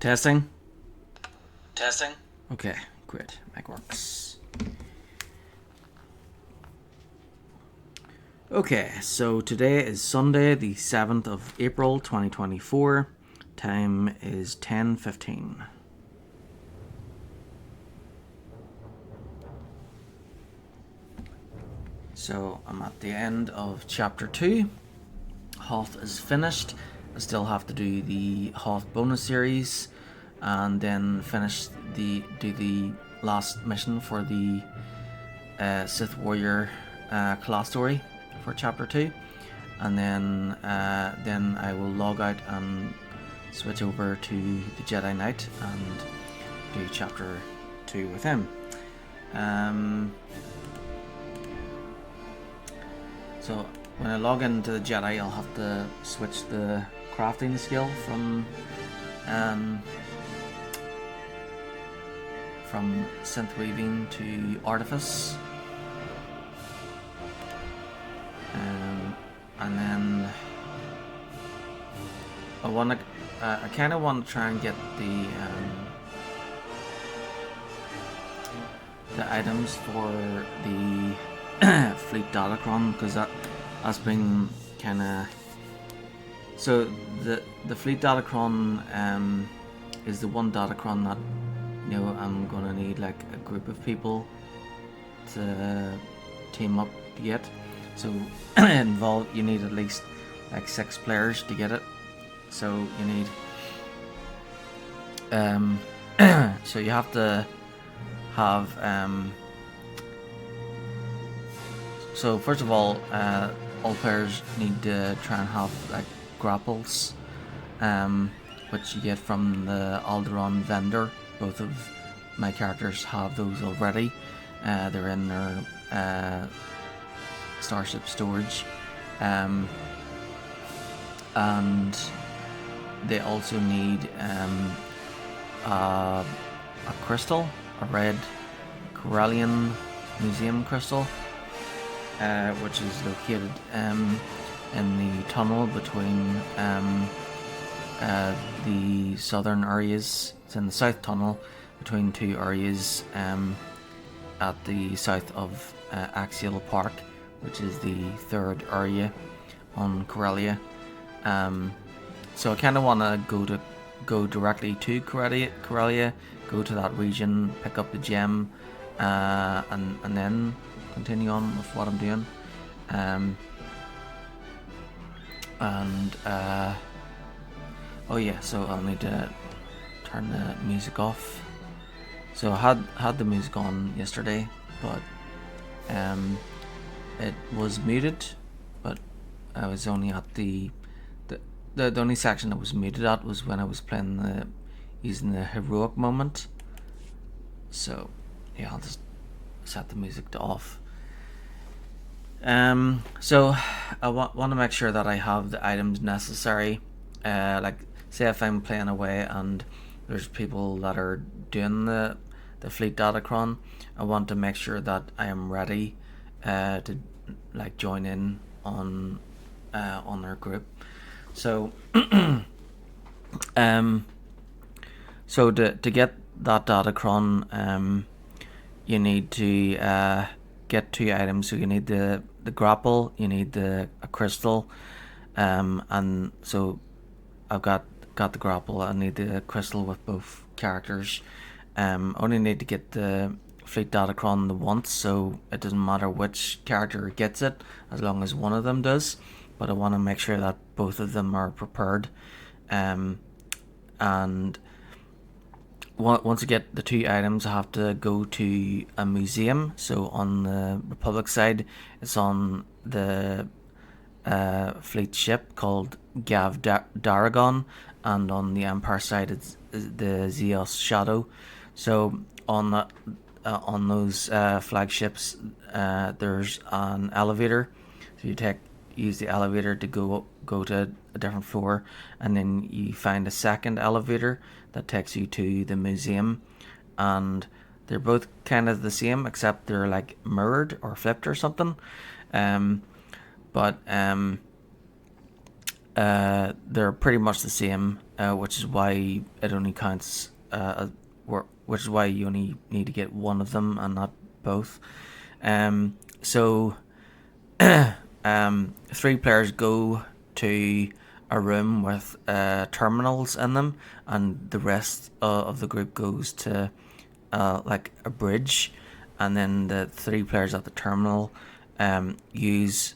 Testing. Testing. Okay, great. Mic works. Okay, so today is Sunday, the 7th of April, 2024. Time is 10:15. So I'm at the end of chapter 2. Hoth is finished. I still have to do the Hoth bonus series and then finish do the last mission for the Sith Warrior class story for chapter 2, and then I will log out and switch over to the Jedi Knight and do chapter 2 with him. So when I log into the Jedi, I'll have to switch the crafting skill from synth weaving to artifice, and then I kind of want to try and get the items for the fleet datacron, because that's been kind of, so the fleet datacron is the one datacron that I'm gonna need like a group of people to team up to get. So you need at least like 6 players to get it. So you need so you have to have so first of all players need to try and have like grapples, which you get from the Alderaan vendor. Both of my characters have those already. They're in their starship storage, and they also need a crystal, a red Corellian museum crystal, which is located in the tunnel between the southern areas. It's in the south tunnel between 2 areas at the south of Axial Park, which is the 3rd area on Corellia. So I kind of want to go directly to Corellia, go to that region, pick up the gem, and then continue on with what I'm doing. Oh yeah, so I'll need to turn the music off. So I had the music on yesterday, but it was muted. But I was only at the only section that was muted at was when I was playing using the heroic moment. So yeah, I'll just set the music to off. So I want to make sure that I have the items necessary. Like say if I'm playing away and there's people that are doing the fleet datacron, I want to make sure that I am ready to like join in on their group. So so to get that datacron, you need to get 2 items. So you need the grapple, you need a crystal, and so I've got the grapple. I need the crystal with both characters. Only need to get the fleet datacron the once, so it doesn't matter which character gets it as long as one of them does. But I want to make sure that both of them are prepared. And once I get the 2 items, I have to go to a museum. So on the Republic side, it's on the fleet ship called Gav Daragon, and on the Empire side, it's the Zeos Shadow. So on those flagships, there's an elevator. So you use the elevator to go to a different floor, and then you find a second elevator that takes you to the museum, and they're both kind of the same except they're like mirrored or flipped or something. But they're pretty much the same, which is why it only counts. Which is why you only need to get one of them and not both. So 3 players go to a room with terminals in them, and the rest of the group goes to like a bridge, and then the 3 players at the terminal use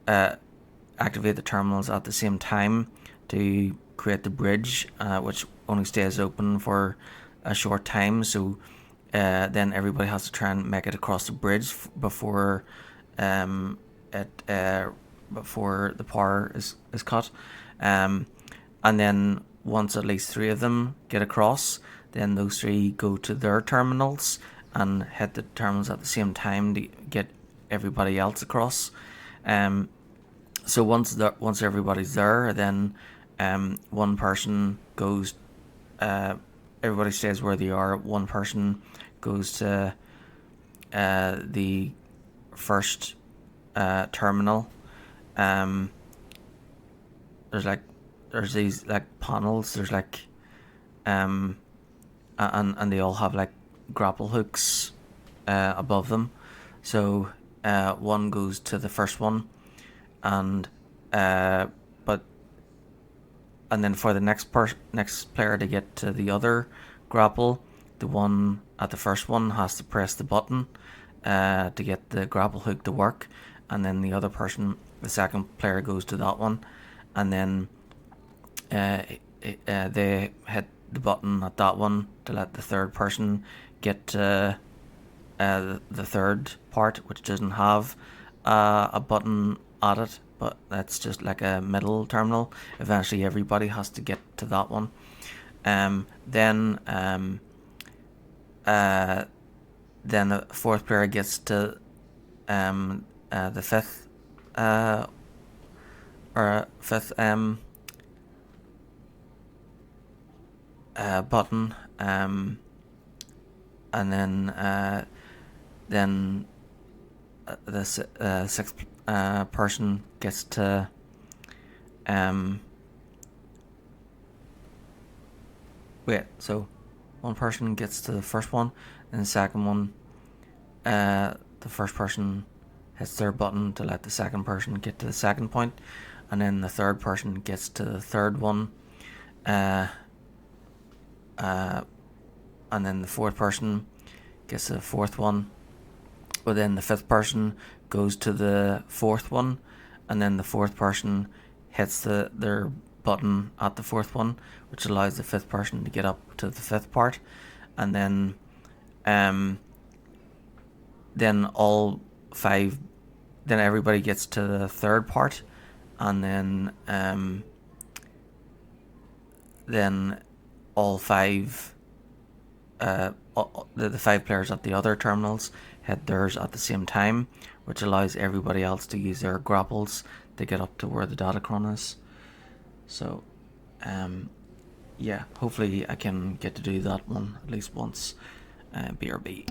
activate the terminals at the same time to create the bridge, which only stays open for a short time. So then everybody has to try and make it across the bridge before before the power is cut. And then once at least 3 of them get across, then those 3 go to their terminals and hit the terminals at the same time to get everybody else across. So once everybody's there, then one person goes. Everybody stays where they are. One person goes to the first terminal. There's these like panels. There's like and they all have like grapple hooks above them. So one goes to the first one, and then for the next player to get to the other grapple, the one at the first one has to press the button to get the grapple hook to work, and then the other person, the second player, goes to that one, and then they hit the button at that one to let the third person get to the third part, which doesn't have a button at it, but that's just like a middle terminal. Eventually everybody has to get to that one. Then the fourth player gets to the fifth button, and then the sixth person gets to so one person gets to the first one, and the second one, the first person hits their button to let the second person get to the second point, and then the third person gets to the third one, and then the fourth person gets to the fourth one, but then the fifth person goes to the fourth one, and then the fourth person hits their button at the fourth one, which allows the fifth person to get up to the fifth part, and then all 5, then everybody gets to the third part, and then all 5 the 5 players at the other terminals hit theirs at the same time, which allows everybody else to use their grapples to get up to where the Datacron is. So yeah, hopefully I can get to do that one at least once. BRB.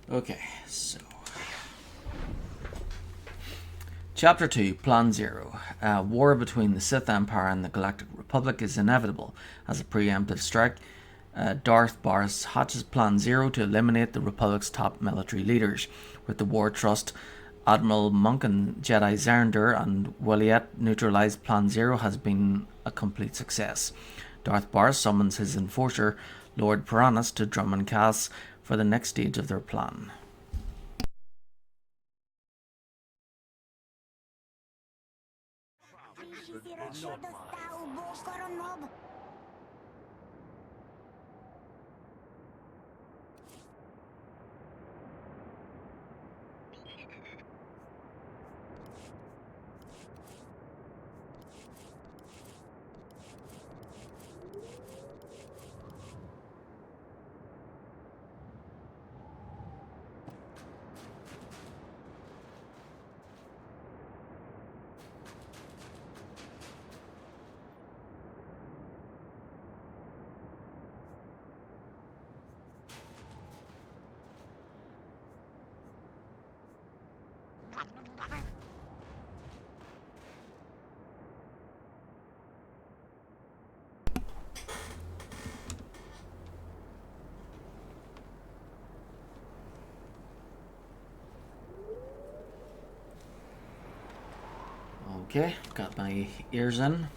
Okay, so Chapter 2, Plan Zero. War between the Sith Empire and the Galactic Republic is inevitable. As a preemptive strike, Darth Barris hatches Plan Zero to eliminate the Republic's top military leaders. With the war trust, Admiral Monk and Jedi Zernder and Williet neutralized, Plan Zero has been a complete success. Darth Barris summons his enforcer, Lord Piranus, to Drummond Cass for the next stage of their plan. Okay, got my ears in.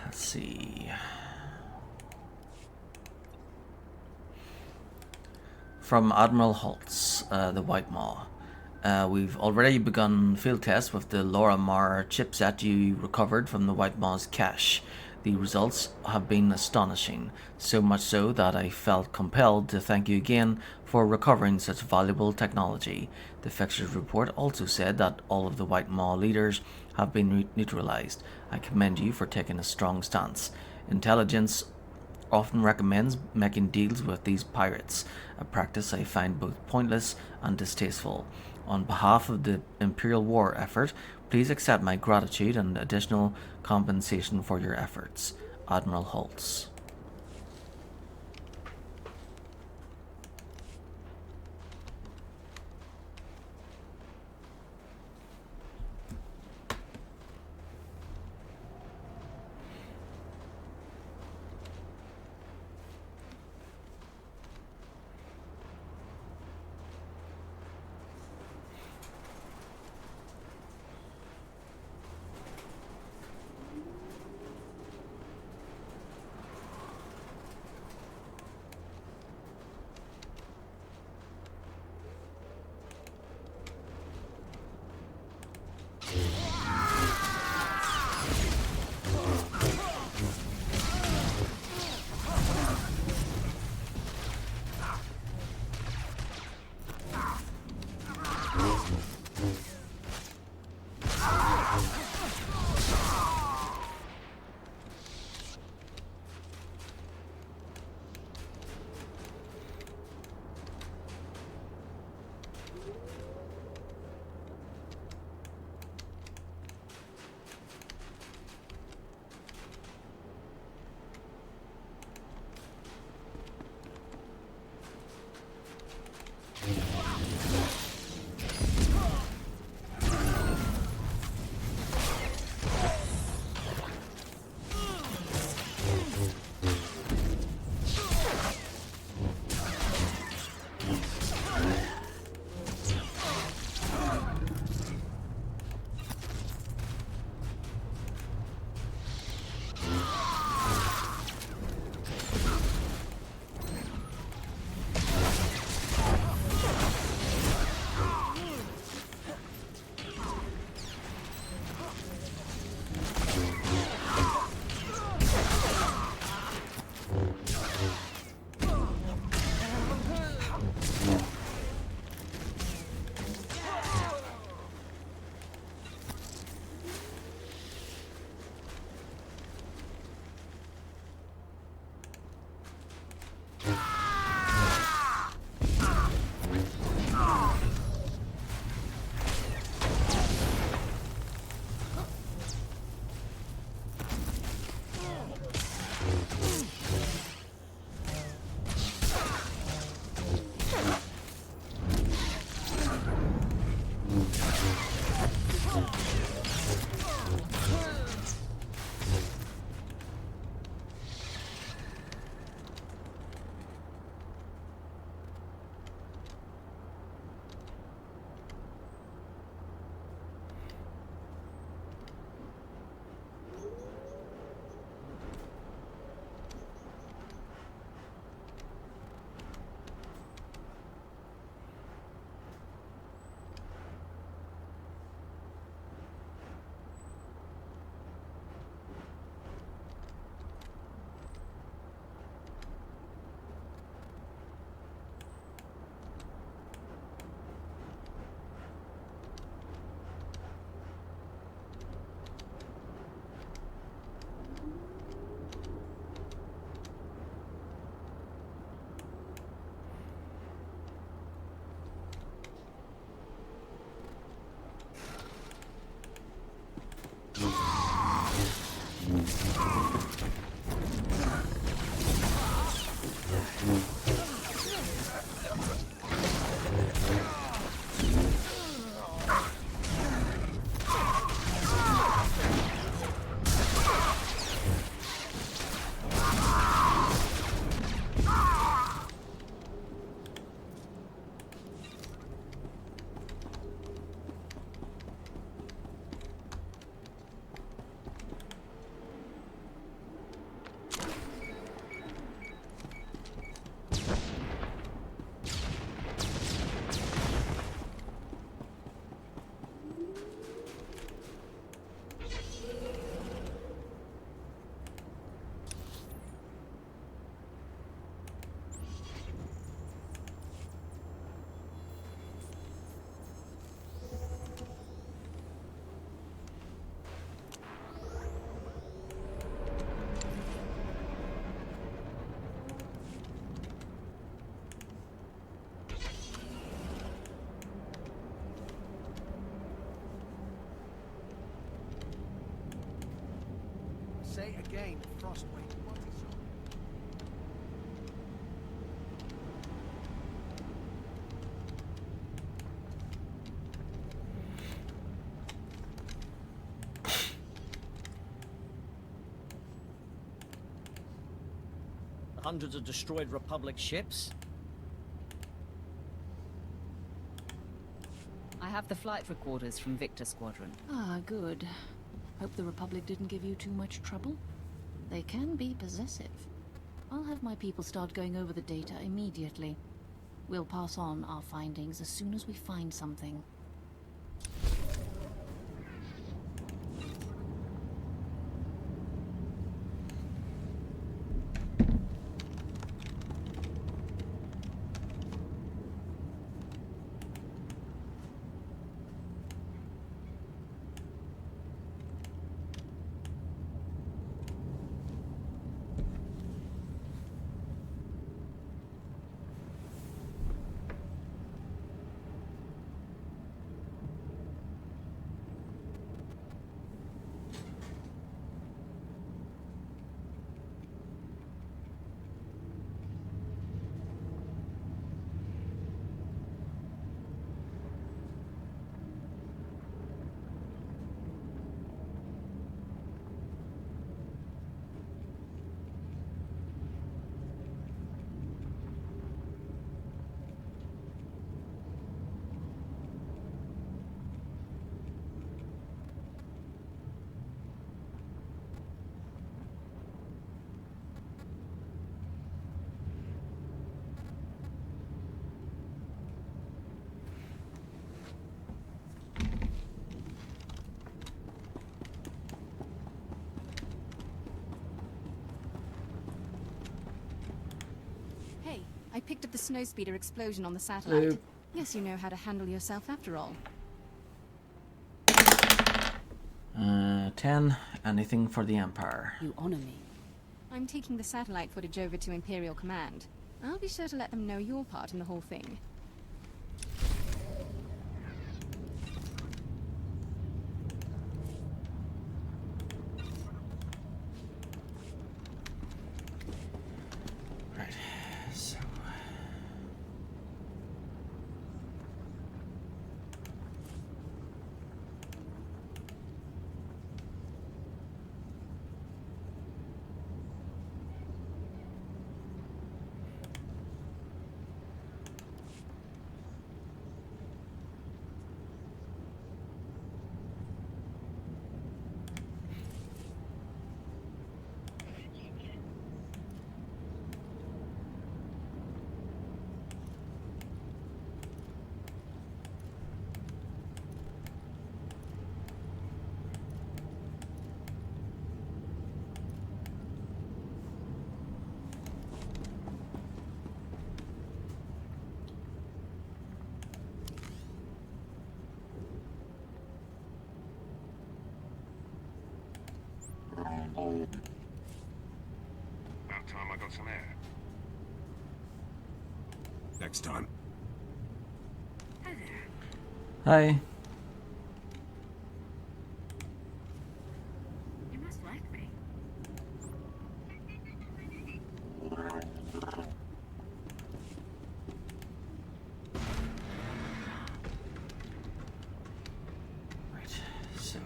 Let's see. From Admiral Holtz, the White Maw. We've already begun field tests with the Laura Mar chipset you recovered from the White Maw's cache. The results have been astonishing, so much so that I felt compelled to thank you again for recovering such valuable technology. The fixers report also said that all of the White Maw leaders have been neutralized. I commend you for taking a strong stance. Intelligence often recommends making deals with these pirates, a practice I find both pointless and distasteful. On behalf of the Imperial War effort, please accept my gratitude and additional compensation for your efforts. Admiral Holtz. say again, Frostwing. What is your... Hundreds of destroyed Republic ships? I have the flight recorders from Victor Squadron. Ah, good. Hope the Republic didn't give you too much trouble. They can be possessive. I'll have my people start going over the data immediately. We'll pass on our findings as soon as we find something. I picked up the snowspeeder explosion on the satellite. Hello. Yes, you know how to handle yourself after all. 10. Anything for the Empire. You honor me. I'm taking the satellite footage over to Imperial Command. I'll be sure to let them know your part in the whole thing. Right. So. About time I got some air. Next time. Hi. You must like me. Right. So.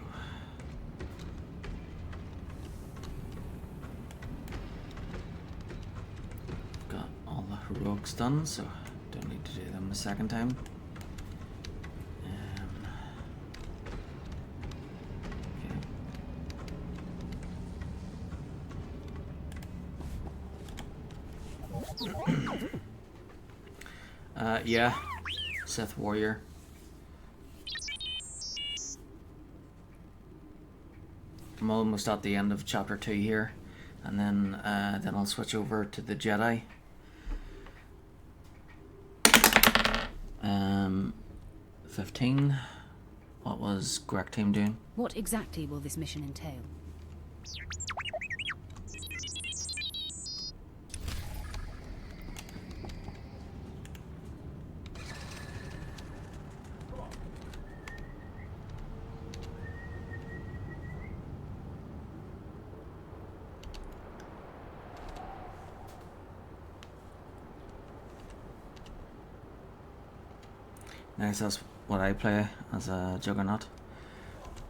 Got all the heroics done, so don't need to do them a second time. Yeah, Sith Warrior. I'm almost at the end of chapter 2 here, and then I'll switch over to the Jedi. 15. What was Greg Team doing? What exactly will this mission entail? Nice, that's what I play as a Juggernaut.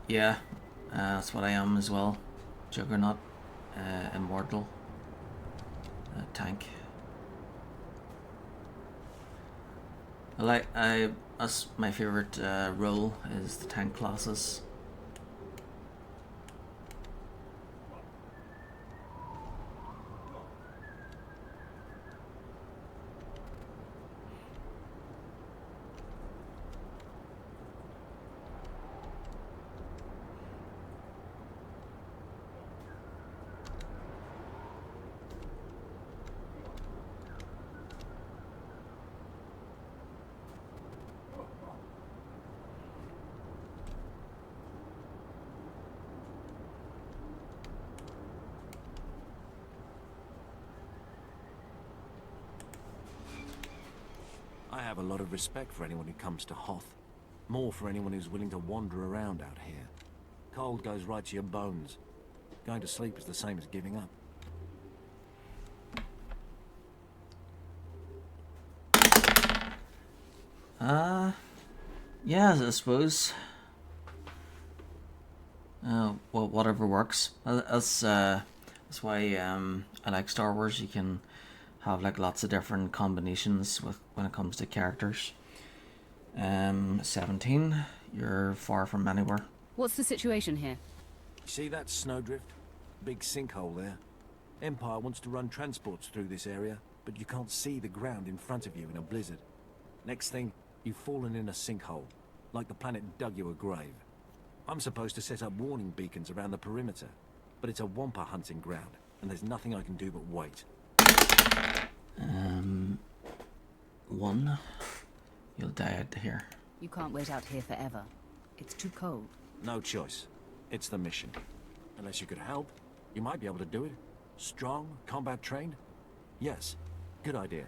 Yeah, that's what I am as well. Juggernaut, Immortal, tank. That's my favorite role is the tank classes. I have a lot of respect for anyone who comes to Hoth. More for anyone who's willing to wander around out here. Cold goes right to your bones. Going to sleep is the same as giving up. Yeah, I suppose. Well, whatever works. That's why I like Star Wars. You can have like lots of different combinations with when it comes to characters. 17. You're far from anywhere. What's the situation here? See that snowdrift? Big sinkhole there. Empire wants to run transports through this area, but you can't see the ground in front of you in a blizzard. Next thing, you've fallen in a sinkhole, like the planet dug you a grave. I'm supposed to set up warning beacons around the perimeter, but it's a wampa hunting ground, and there's nothing I can do but wait. 1. You'll die out here. You can't wait out here forever. It's too cold. No choice. It's the mission. Unless you could help, you might be able to do it. Strong, combat trained? Yes. Good idea.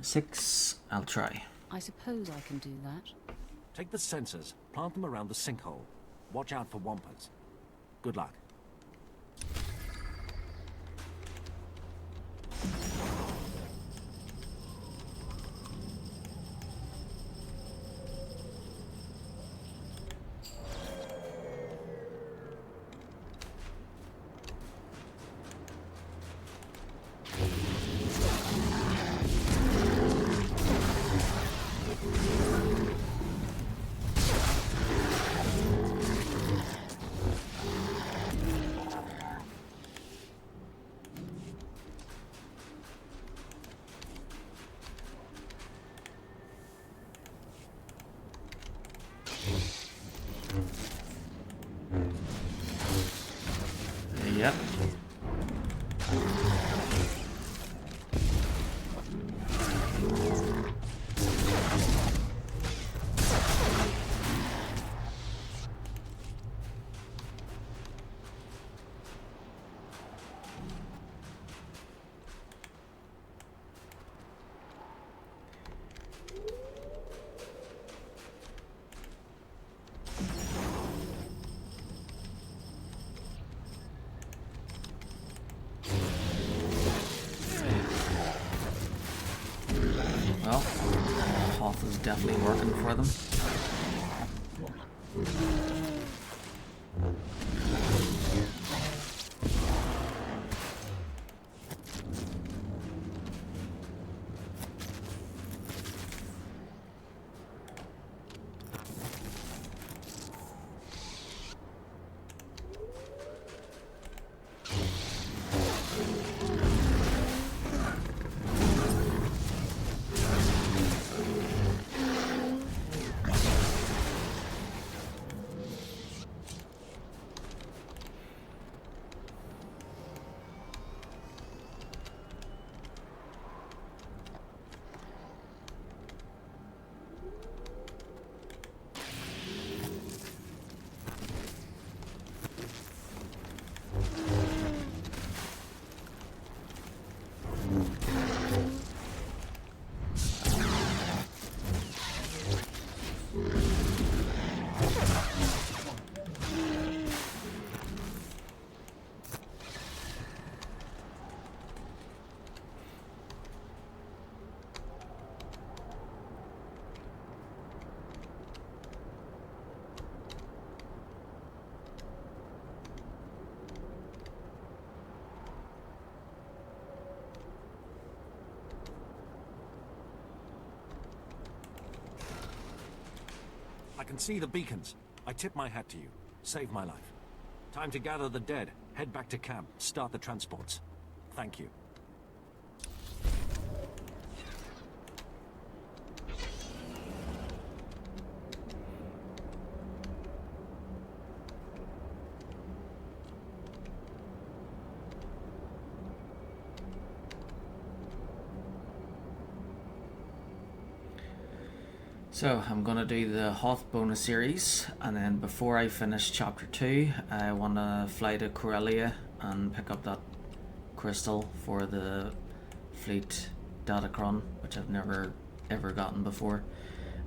6. I'll try. I suppose I can do that. Take the sensors, plant them around the sinkhole. Watch out for wampas. Good luck. Yep. Well, Hoth is definitely working for them. can see the beacons. I tip my hat to you. Saved my life. Time to gather the dead, head back to camp, start the transports. Thank you. So I'm gonna do the Hoth bonus series, and then before I finish chapter 2, I wanna fly to Corellia and pick up that crystal for the fleet datachron, which I've never ever gotten before.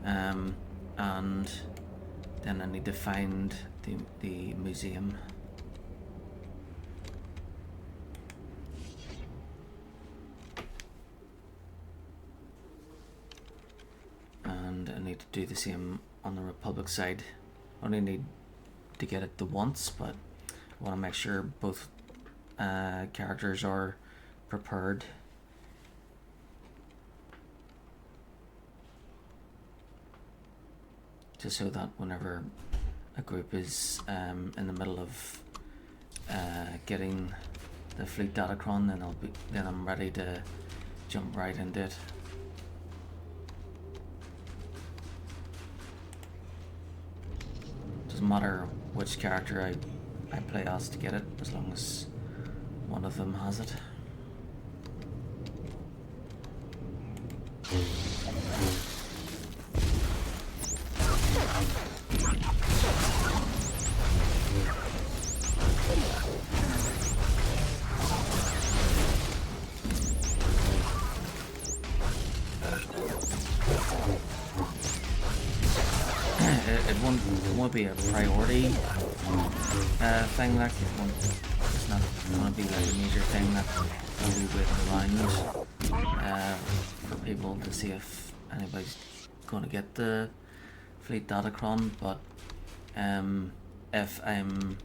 And then I need to find the museum. And I need to do the same on the Republic side. I only need to get it the once, but I want to make sure both characters are prepared. Just so that whenever a group is in the middle of getting the fleet datachron, then I'm ready to jump right into it. Doesn't matter which character I play as to get it, as long as one of them has it. It won't be a priority thing, like it's not going to be like a major thing that will be waiting around for people to see if anybody's going to get the fleet datachron. But if I'm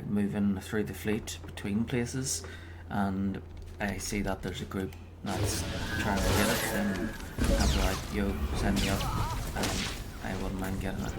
moving through the fleet between places and I see that there's a group that's trying to get it, then I'll be like, yo, send me up, and I wouldn't mind getting it.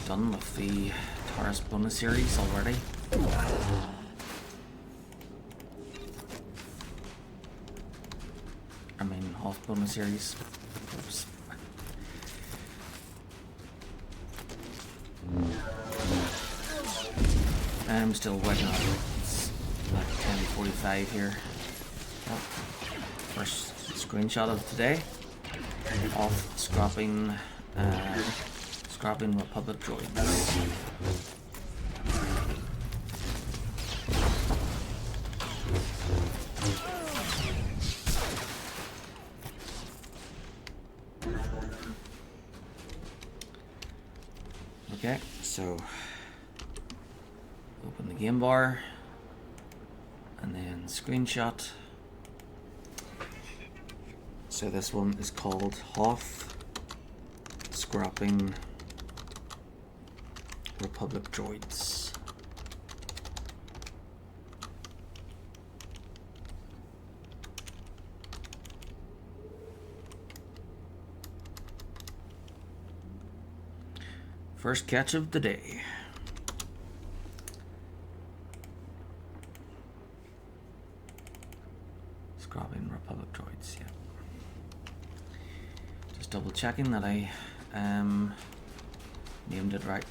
Done with the Taurus bonus series already. I mean, Hoth bonus series. Oops. I'm still working on it. It's like 10:45 here. Oh, first screenshot of today. Off scrapping Republic droids. Okay, so open the game bar and then screenshot. So this one is called Hoth Scrapping Republic droids. First catch of the day. Scrapping Republic droids, yeah. Just double checking that I named it right.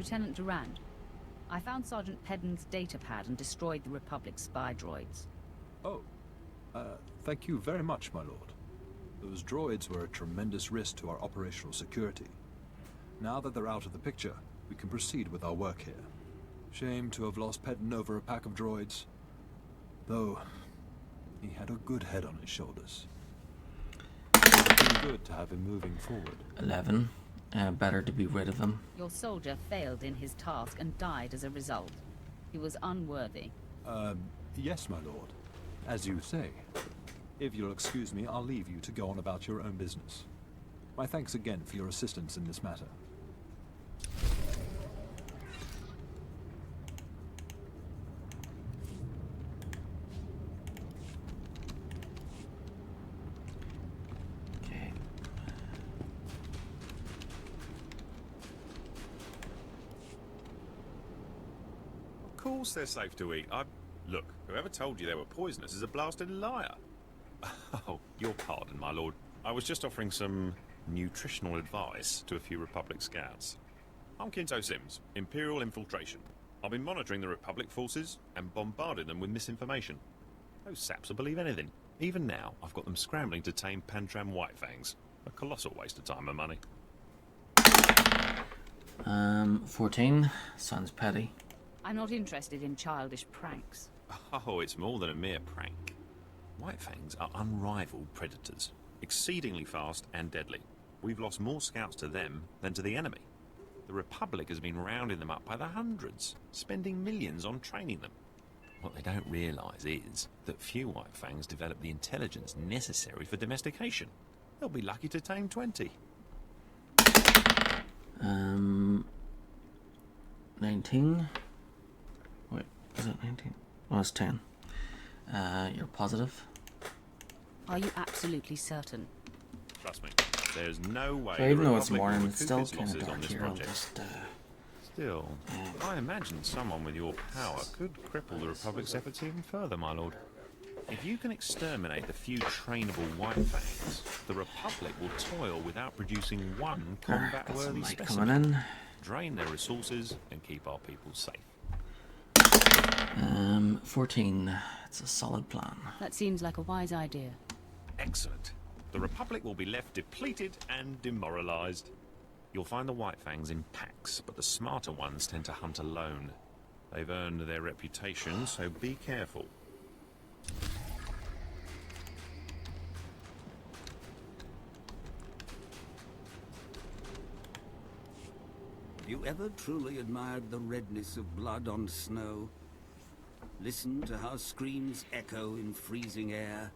Lieutenant Durand. I found Sergeant Pedden's data pad and destroyed the Republic spy droids. Oh, thank you very much, my lord. Those droids were a tremendous risk to our operational security. Now that they're out of the picture, we can proceed with our work here. Shame to have lost Pedden over a pack of droids. Though, he had a good head on his shoulders. It's been good to have him moving forward. 11. Better to be rid of him. Your soldier failed in his task and died as a result. He was unworthy. Yes, my lord. As you say. If you'll excuse me, I'll leave you to go on about your own business. My thanks again for your assistance in this matter. Okay. Of course they're safe to eat. Look, whoever told you they were poisonous is a blasted liar. Oh, your pardon, my lord. I was just offering some nutritional advice to a few Republic scouts. I'm Kinto Sims, Imperial Infiltration. I've been monitoring the Republic forces and bombarding them with misinformation. Those saps will believe anything. Even now, I've got them scrambling to tame Pantram Whitefangs. A colossal waste of time and money. 14. Sounds petty. I'm not interested in childish pranks. Oh, it's more than a mere prank. Whitefangs are unrivaled predators, exceedingly fast and deadly. We've lost more scouts to them than to the enemy. The Republic has been rounding them up by the hundreds, spending millions on training them. What they don't realise is that few Whitefangs develop the intelligence necessary for domestication. They'll be lucky to tame 20. 19. Wait, is it 19? Oh, it's 10. You're positive? Are you absolutely certain? Trust me, there's no way. So even the though it's Republic will morning, it's still recoup its kind of losses on dark this here. I'll project. just, Still, I imagine someone with your power could cripple the Republic's efforts even further, my lord. If you can exterminate the few trainable Whitefangs, the Republic will toil without producing one got some combat-worthy light specimen. coming in. Drain their resources and keep our people safe. 14. It's a solid plan. That seems like a wise idea. Excellent. The Republic will be left depleted and demoralized. You'll find the Whitefangs in packs, but the smarter ones tend to hunt alone. They've earned their reputation, so be careful. Have you ever truly admired the redness of blood on snow? Listen to how screams echo in freezing air.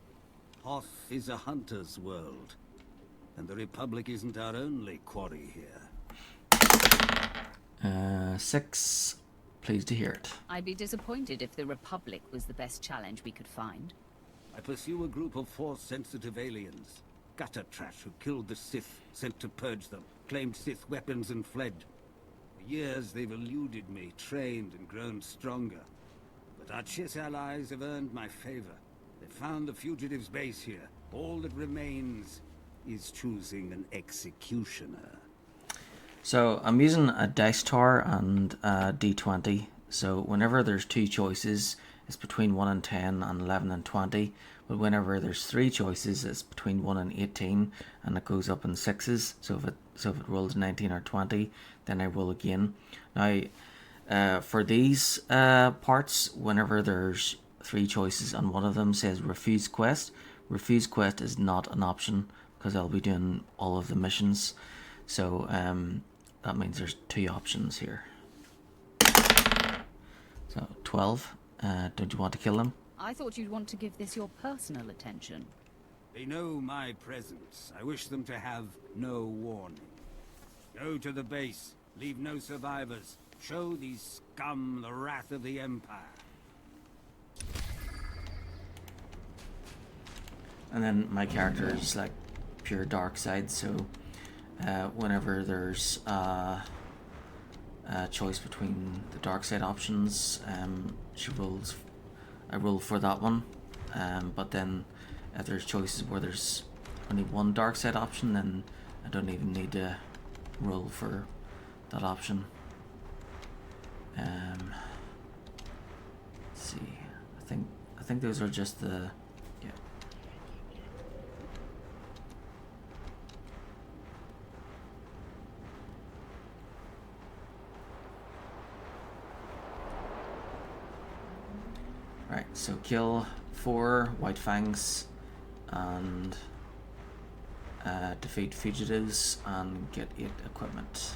Hoth is a hunter's world, and the Republic isn't our only quarry here. 6. Pleased to hear it. I'd be disappointed if the Republic was the best challenge we could find. I pursue a group of Force-sensitive aliens. Gutter trash who killed the Sith, sent to purge them, claimed Sith weapons and fled. For years they've eluded me, trained and grown stronger. But our Chiss allies have earned my favor. They found the fugitives' base here. All that remains is choosing an executioner. So I'm using a dice tower and a d20. So whenever there's two choices, it's between 1 and 10 and 11 and 20. But whenever there's three choices, it's between 1 and 18, and it goes up in sixes. So if it rolls 19 or 20, then I roll again. Now, for these parts, whenever there's three choices and one of them says refuse quest is not an option because I'll be doing all of the missions. So that means there's two options here. So 12. Don't you want to kill them? I thought you'd want to give this your personal attention. They know my presence. I wish them to have no warning. Go to the base. Leave no survivors. Show these scum the wrath of the Empire. And then my character is like pure dark side, so whenever there's a choice between the dark side options, I roll for that one. But then if there's choices where there's only one dark side option, then I don't even need to roll for that option. Let's see. I think those are just the yeah. Right, so kill 4 White Fangs and defeat fugitives and get 8 equipment.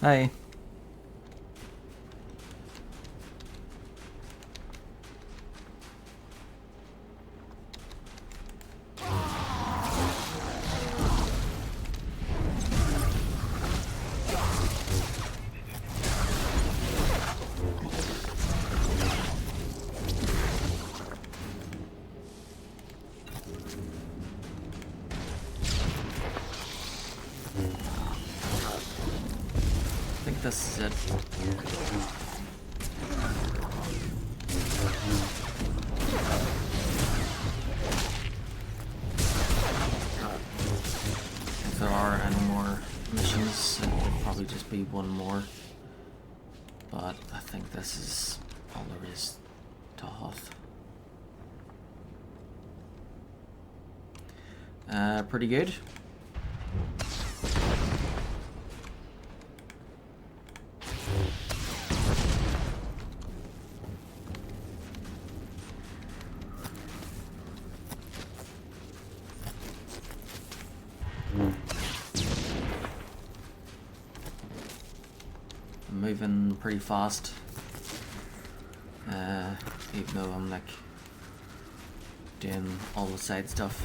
Hi. This is it. If there are any more missions, it will probably just be one more. But I think this is all there is to Hoth. Pretty good. Moving pretty fast, even though I'm like doing all the side stuff.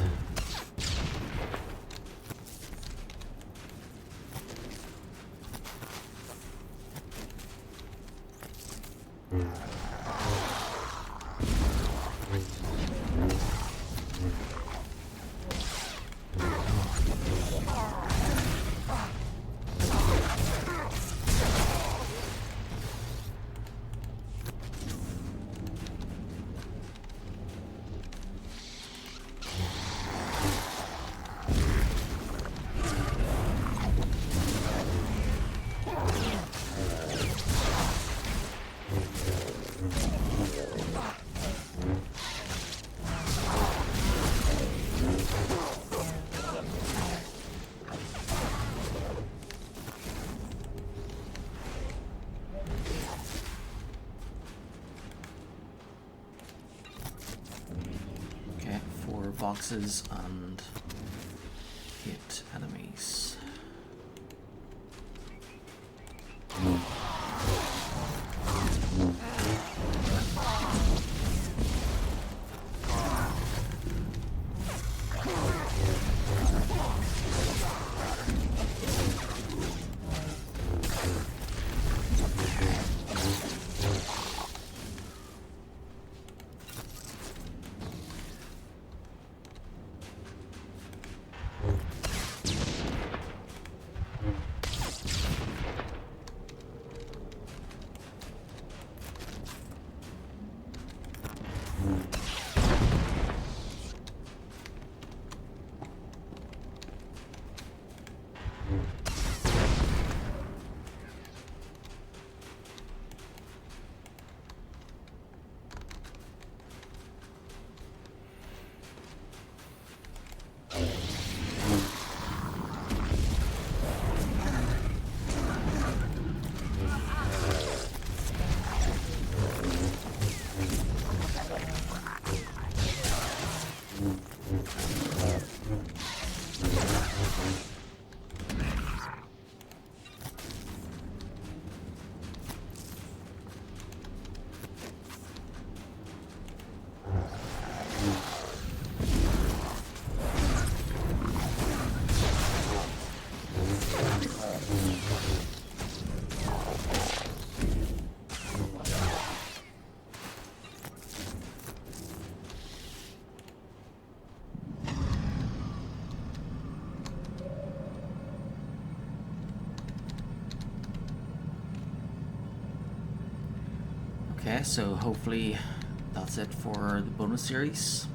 Boxes and hit enemies. Okay, so hopefully that's it for the bonus series.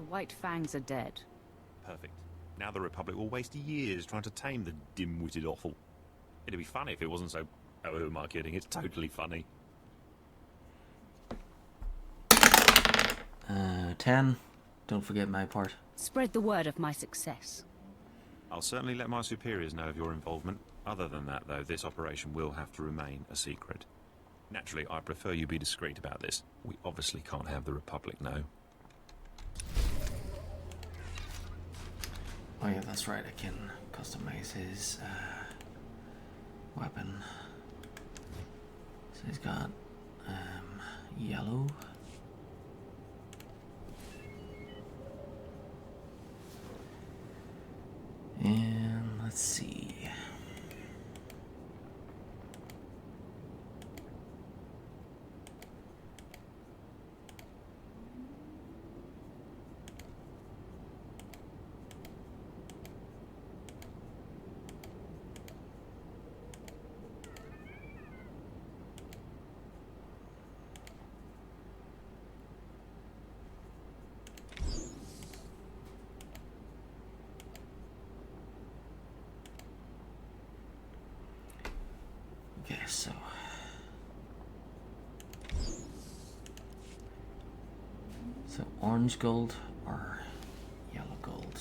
White Fangs are dead. Perfect. Now the Republic will waste years trying to tame the dim-witted offal. It'd be funny if it wasn't so... Oh, who am I kidding? It's totally funny. 10. Don't forget my part. Spread the word of my success. I'll certainly let my superiors know of your involvement. Other than that, though, this operation will have to remain a secret. Naturally, I prefer you be discreet about this. We obviously can't have the Republic know. Oh yeah, that's right, I can customize his weapon. So he's got yellow. And let's see. Okay, so orange gold or yellow gold.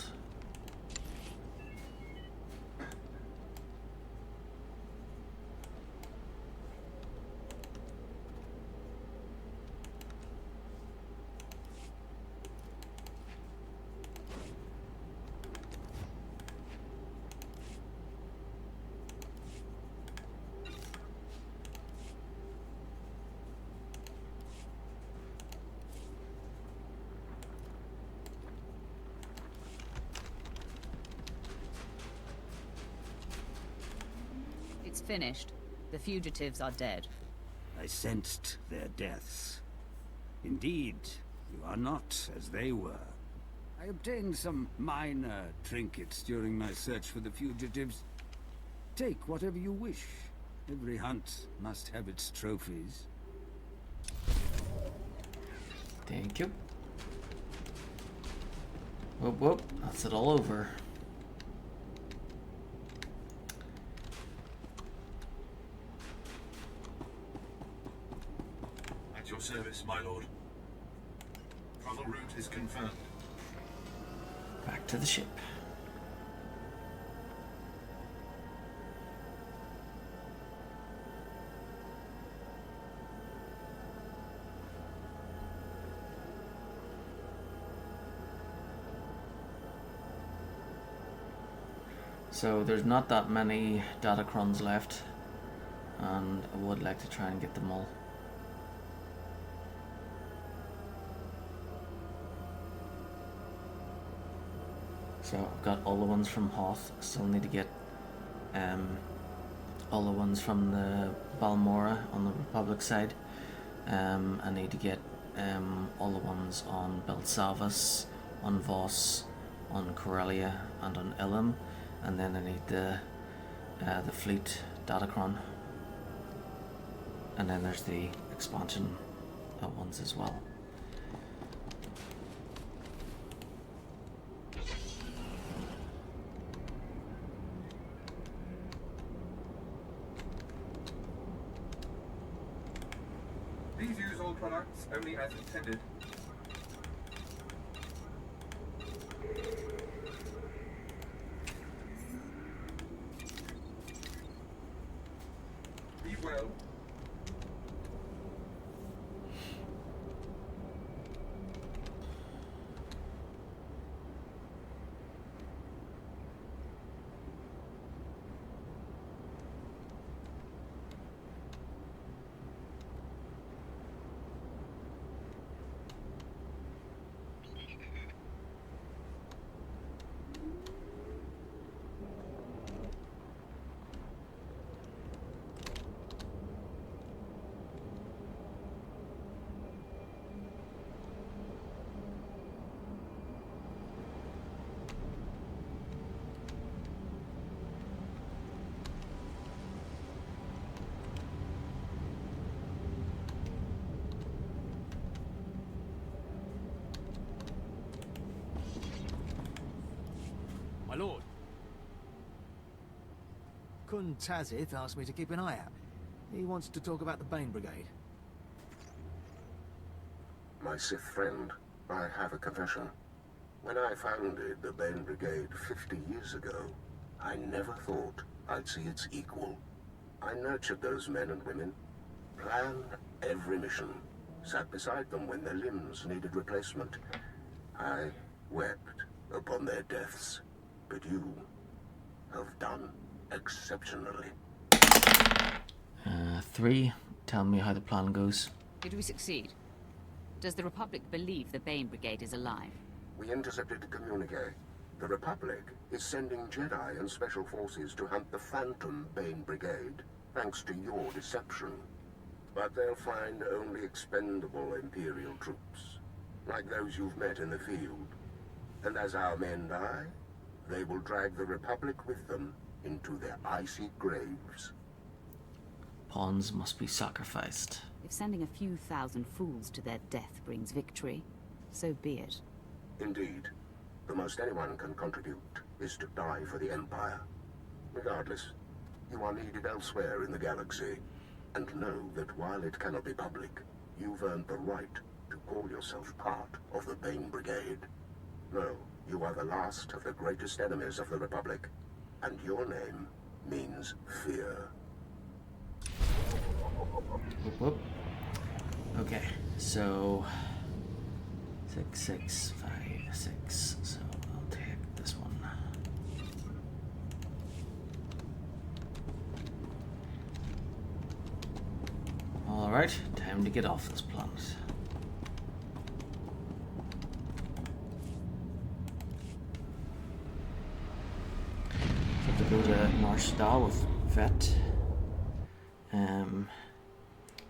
It's finished. The fugitives are dead. I sensed their deaths. Indeed, you are not as they were. I obtained some minor trinkets during my search for the fugitives. Take whatever you wish. Every hunt must have its trophies. Thank you. Whoop whoop, that's it all over. At your service, my lord. Travel route is confirmed. Back to the ship. So there's not that many datacrons left, and I would like to try and get them all. So I've got all the ones from Hoth. I still need to get all the ones from the Balmora on the Republic side. I need to get all the ones on Belsavas, on Voss, on Corellia, and on Ilum. And then I need the fleet datacron, and then there's the expansion ones as well. Please use all products only as intended. Be well. Kun Tazith asked me to keep an eye out. He wants to talk about the Bane Brigade. My Sith friend, I have a confession. When I founded the Bane Brigade 50 years ago, I never thought I'd see its equal. I nurtured those men and women, planned every mission, sat beside them when their limbs needed replacement. I wept upon their deaths, but you have done exceptionally. 3. Tell me how the plan goes. Did we succeed? Does the Republic believe the Bane Brigade is alive? We intercepted the communique. The Republic is sending Jedi and Special Forces to hunt the Phantom Bane Brigade, thanks to your deception. But they'll find only expendable Imperial troops, like those you've met in the field. And as our men die, they will drag the Republic with them into their icy graves. Pawns must be sacrificed. If sending a few thousand fools to their death brings victory, so be it. Indeed. The most anyone can contribute is to die for the Empire. Regardless, you are needed elsewhere in the galaxy. And know that while it cannot be public, you've earned the right to call yourself part of the Bane Brigade. No, you are the last of the greatest enemies of the Republic, and your name means fear. Whoop, whoop. Okay, so 6, 6, 5, 6. So I'll take this one. Alright, time to get off this planet. So to go to Northstar with Vet.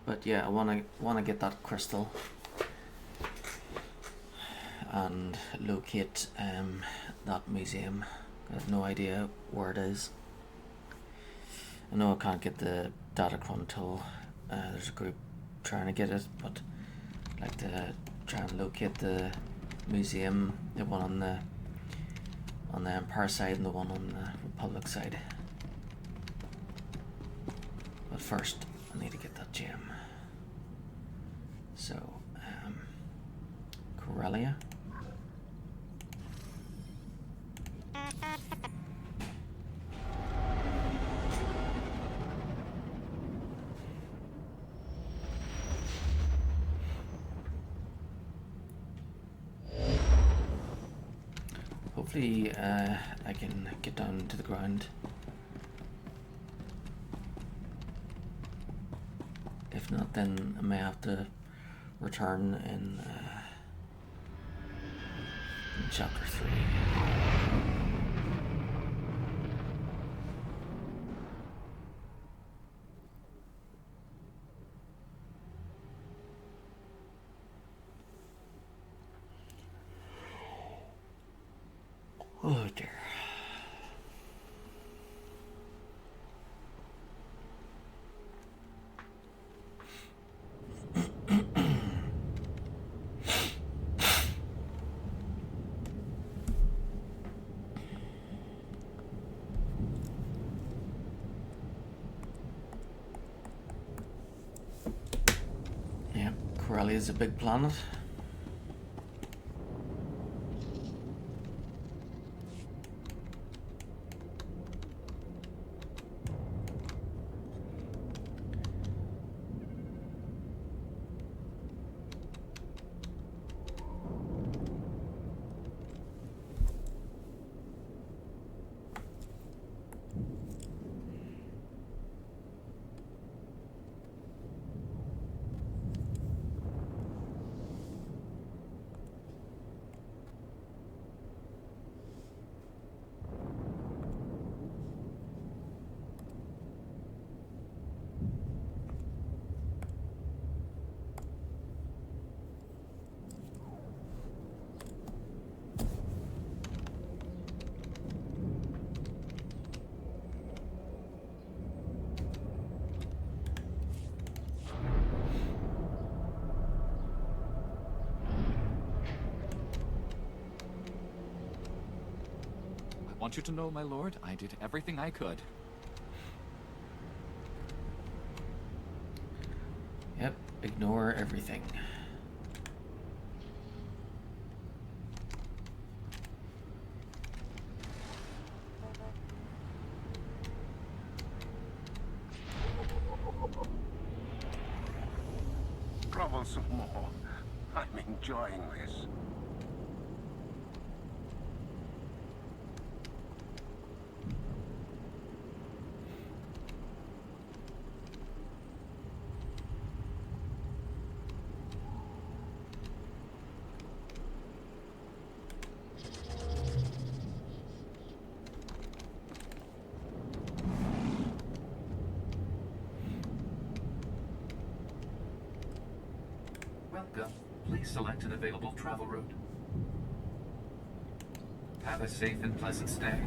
But yeah, I wanna get that crystal and locate that museum. I have no idea where it is. I know I can't get the Datacron until there's a group trying to get it, but I'd like to try and locate the museum, the one on the Empire side and the one on the Republic side. But first, I need to get that gem. So, Corellia. Hopefully, I can get down to the ground. If not, then I may have to return in chapter 3. Oh dear. Yeah, Corellia is a big planet. I want you to know, my lord, I did everything I could. ignore everything. Trouble some more. I'm enjoying this. Welcome. Please select an available travel route. Have a safe and pleasant stay.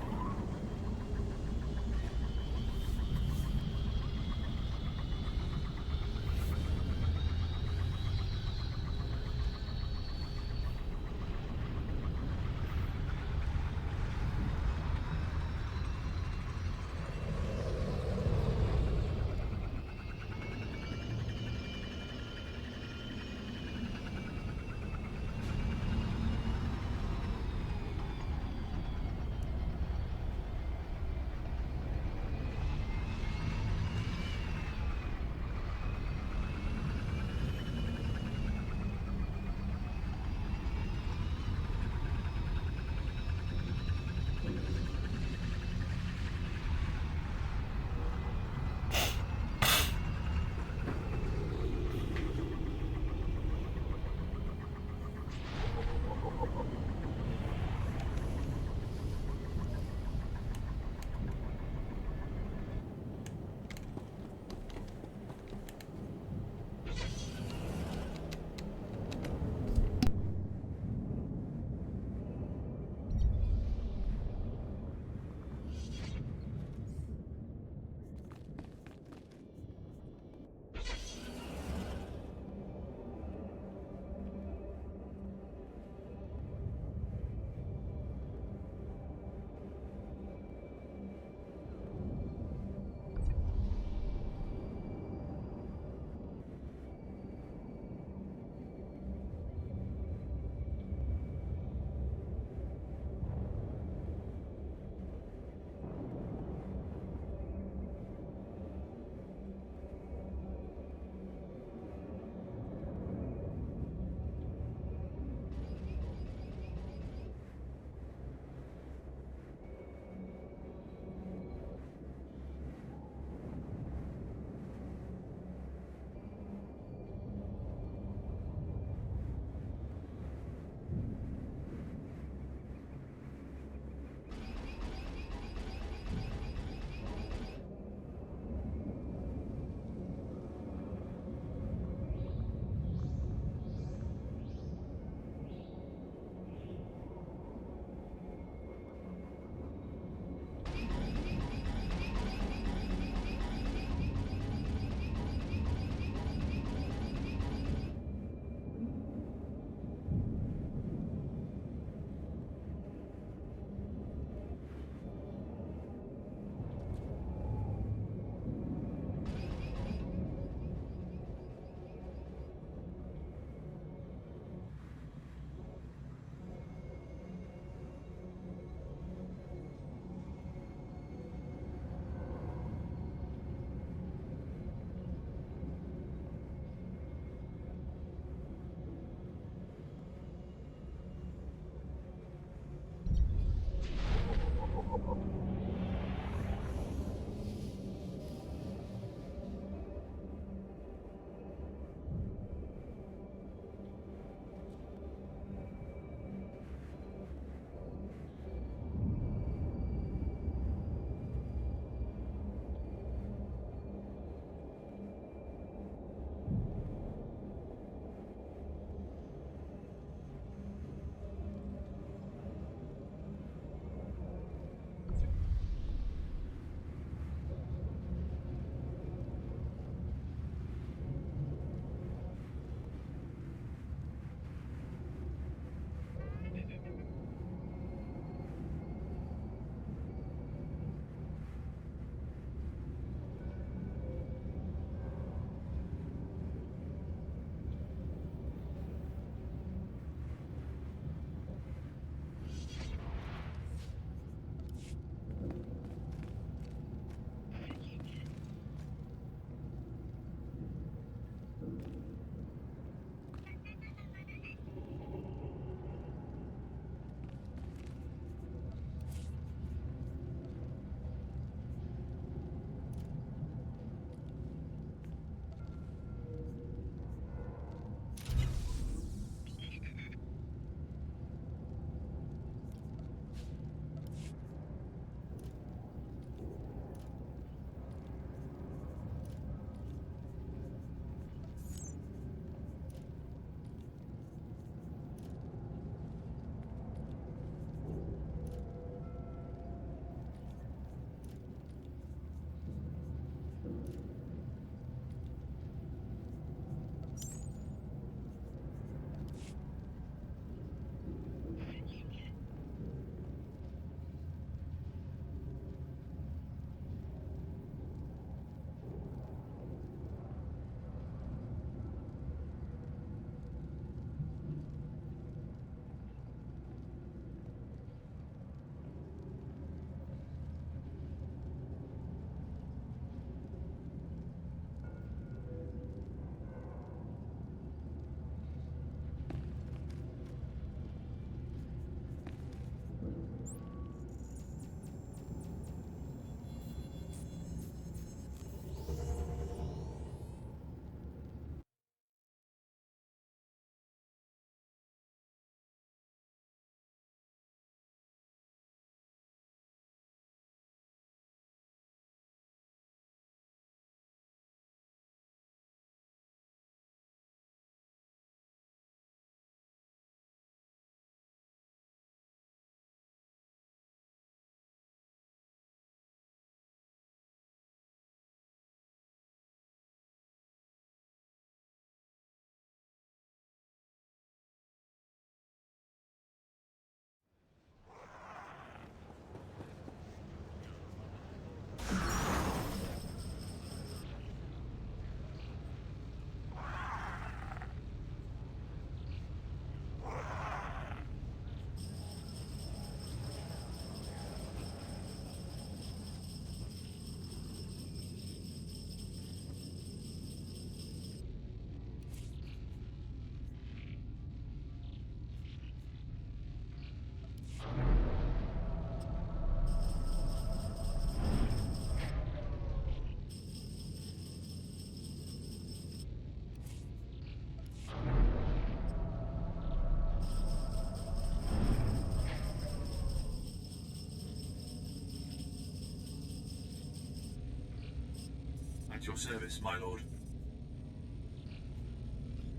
At your service, my lord.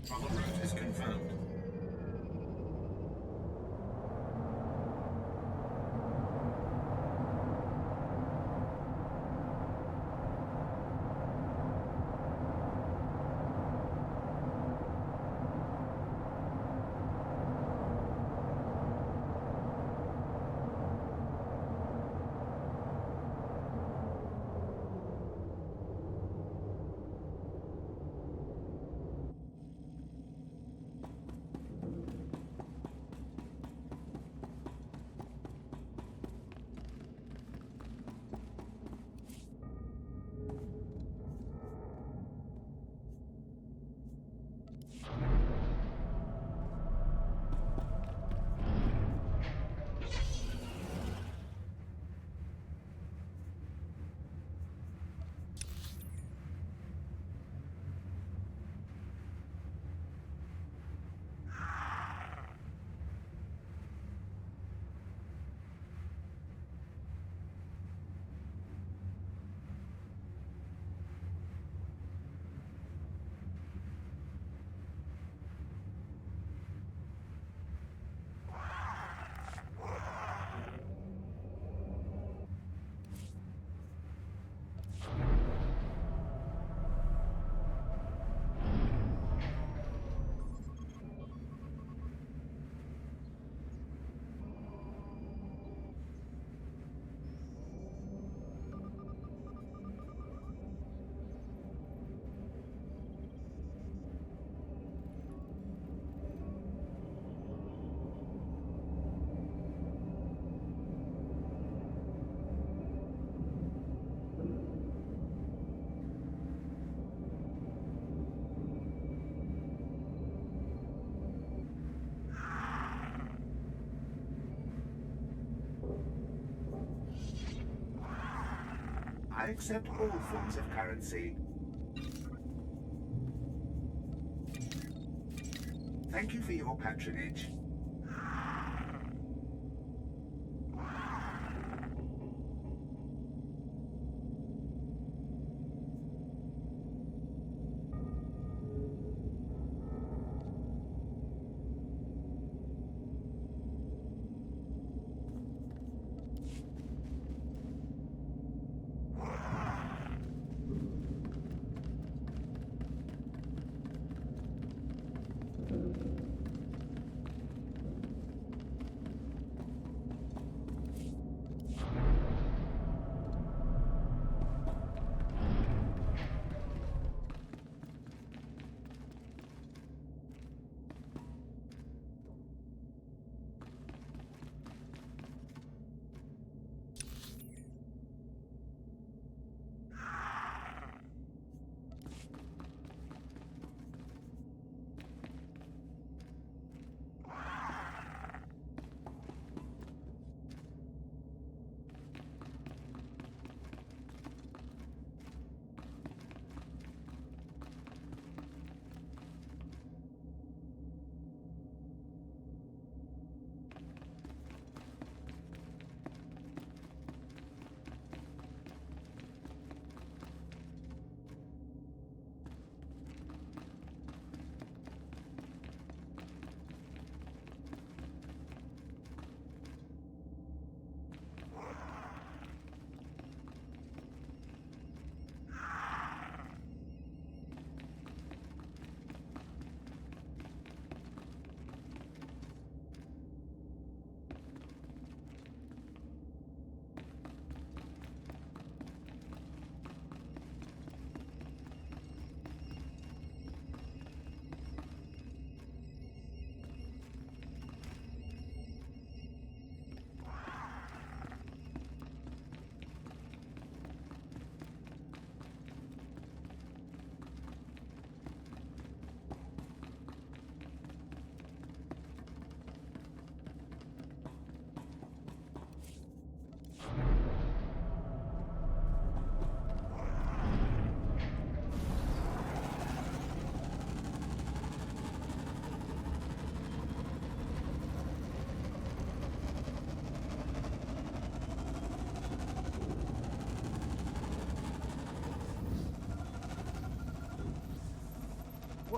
Travel route is confirmed. I accept all forms of currency. Thank you for your patronage.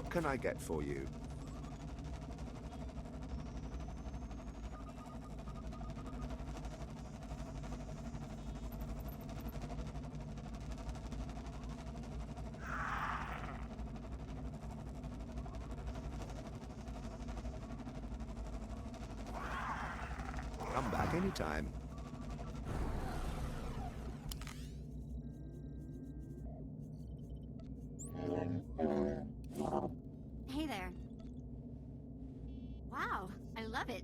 What can I get for you? Come back anytime. Hey there. Wow, I love it.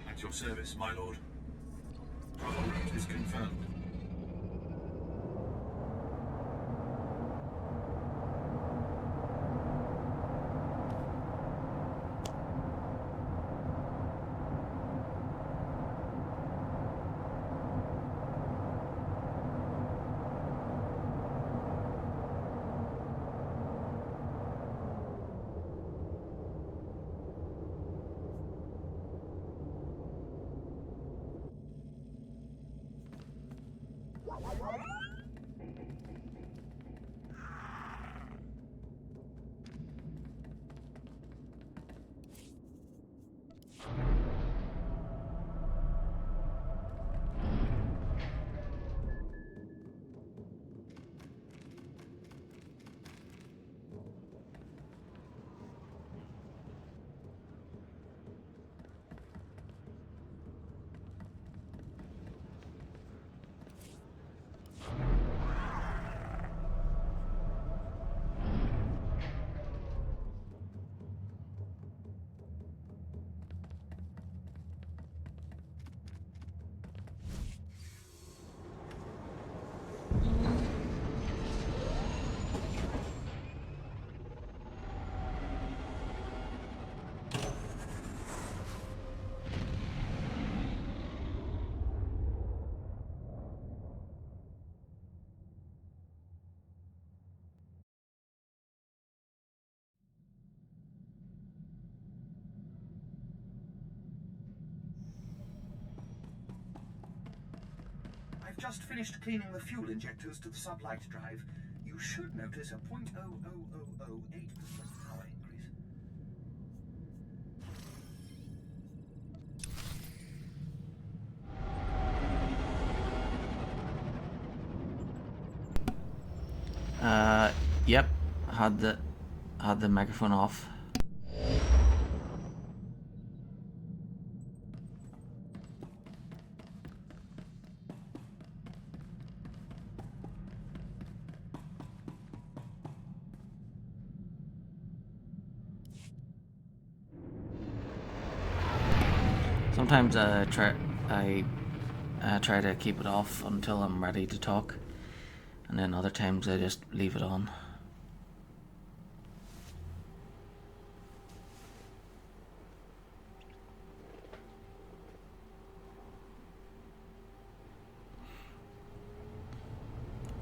At your service, my lord. Travel route is confirmed. I've just finished cleaning the fuel injectors to the sublight drive. You should notice a 0.00008% power increase. Yep, had the microphone off. Sometimes I try to keep it off until I'm ready to talk, and then other times I just leave it on.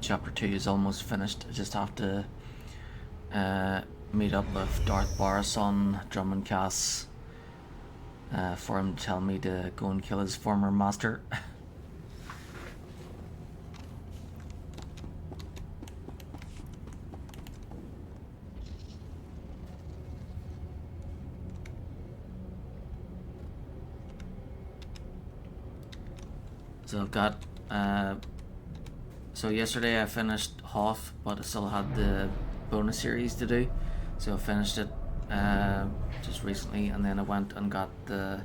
Chapter 2 is almost finished. I just have to meet up with Darth Barris on Drummond Cass for him to tell me to go and kill his former master. So I've got so yesterday I finished Hoth, but I still had the bonus series to do, so I finished it just recently, and then I went and got the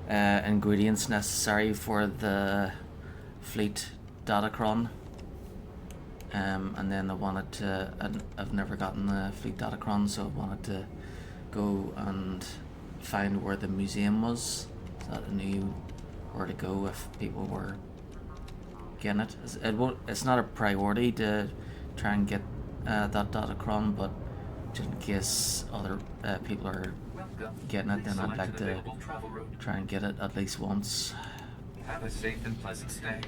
ingredients necessary for the fleet datacron, and then I wanted to, I've never gotten the fleet datacron, so I wanted to go and find where the museum was, so that I knew where to go if people were getting it. It's not a priority to try and get that datacron, but just in case other people are getting it, then I'd like to try and get it at least once. Have a safe and pleasant stay.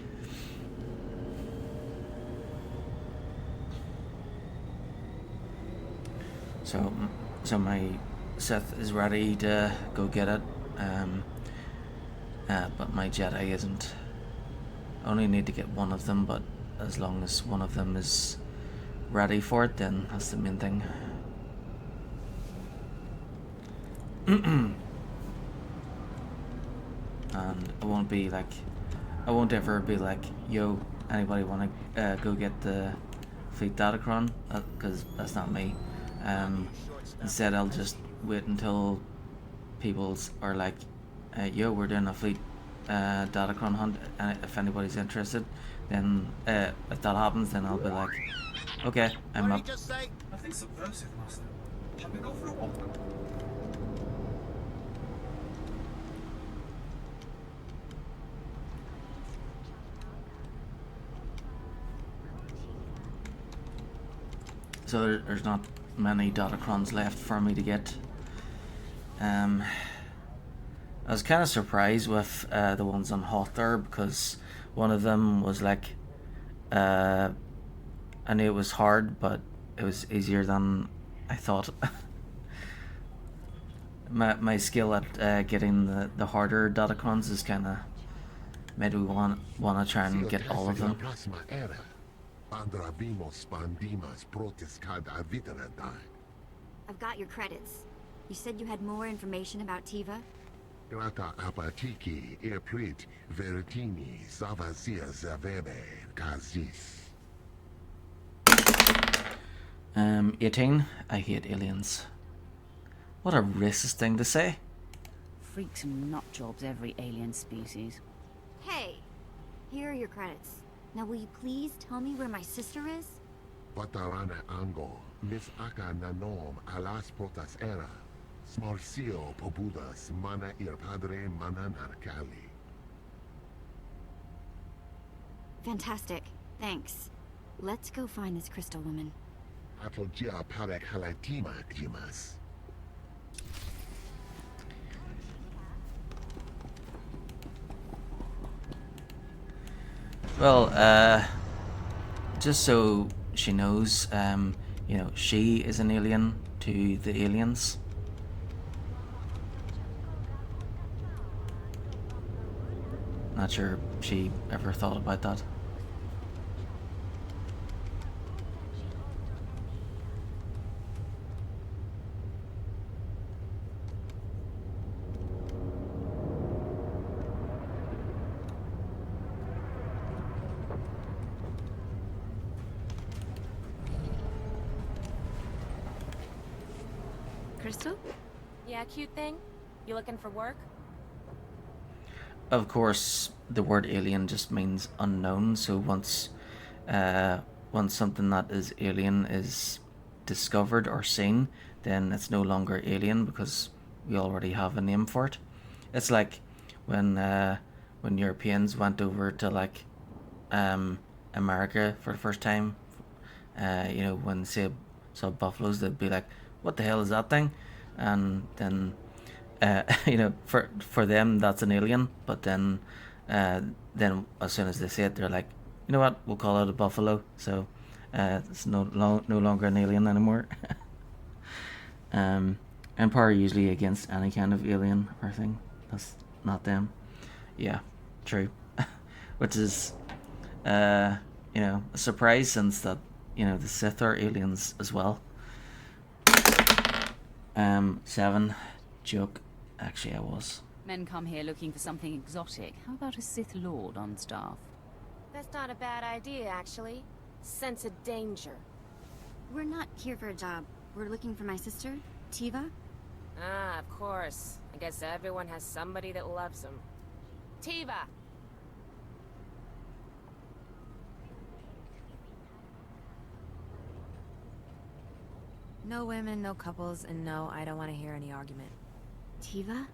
So my Sith is ready to go get it, but my Jedi isn't. I only need to get one of them, but as long as one of them is ready for it, then that's the main thing. And I won't ever be like, yo, anybody want to go get the fleet datacron? Because that's not me. Instead, I'll just wait until people are like, yo, we're doing a fleet datacron hunt, and if anybody's interested, then if that happens, then I'll be like, okay, I'm up. Nothing subversive, Master. Shall we go for a walk? So there's not many datacrons left for me to get. I was kind of surprised with the ones on Hothar, because one of them was like, I knew it was hard, but it was easier than I thought. my skill at getting the harder datacrons is kind of made me want to try and get all of them. I've got your credits. You said you had more information about Tiva? 18. I hate aliens. What a racist thing to say. Freaks and nut jobs every alien species. Hey, here are your credits. Now will you please tell me where my sister is? Patarana Ango, Miss Aka Nanom Alas Protas Era, Smarcio Pobudas Mana Ir Padre Manan Arcali. Fantastic. Thanks. Let's go find this crystal woman. Atlogia Parek Halatima Jimas. Well, just so she knows, you know, she is an alien to the aliens. Not sure she ever thought about that. Crystal? Yeah, cute thing? You looking for work? Of course, the word alien just means unknown, so once something that is alien is discovered or seen, then it's no longer alien because we already have a name for it. It's like when Europeans went over to like America for the first time, you know, when they saw buffaloes, they'd be like, what the hell is that thing? And then you know, for them that's an alien, but then as soon as they say it, they're like, you know what, we'll call it a buffalo, so it's no longer an alien anymore. Empire usually against any kind of alien or thing that's not them. Yeah, true. Which is you know, a surprise, since that, you know, the Sith are aliens as well. 7. Joke. Actually, I was. Men come here looking for something exotic. How about a Sith Lord on staff? That's not a bad idea, actually. Sense of danger. We're not here for a job. We're looking for my sister, Tiva. Ah, of course. I guess everyone has somebody that loves them. Tiva! No women, no couples, and no, I don't want to hear any argument. Tiva?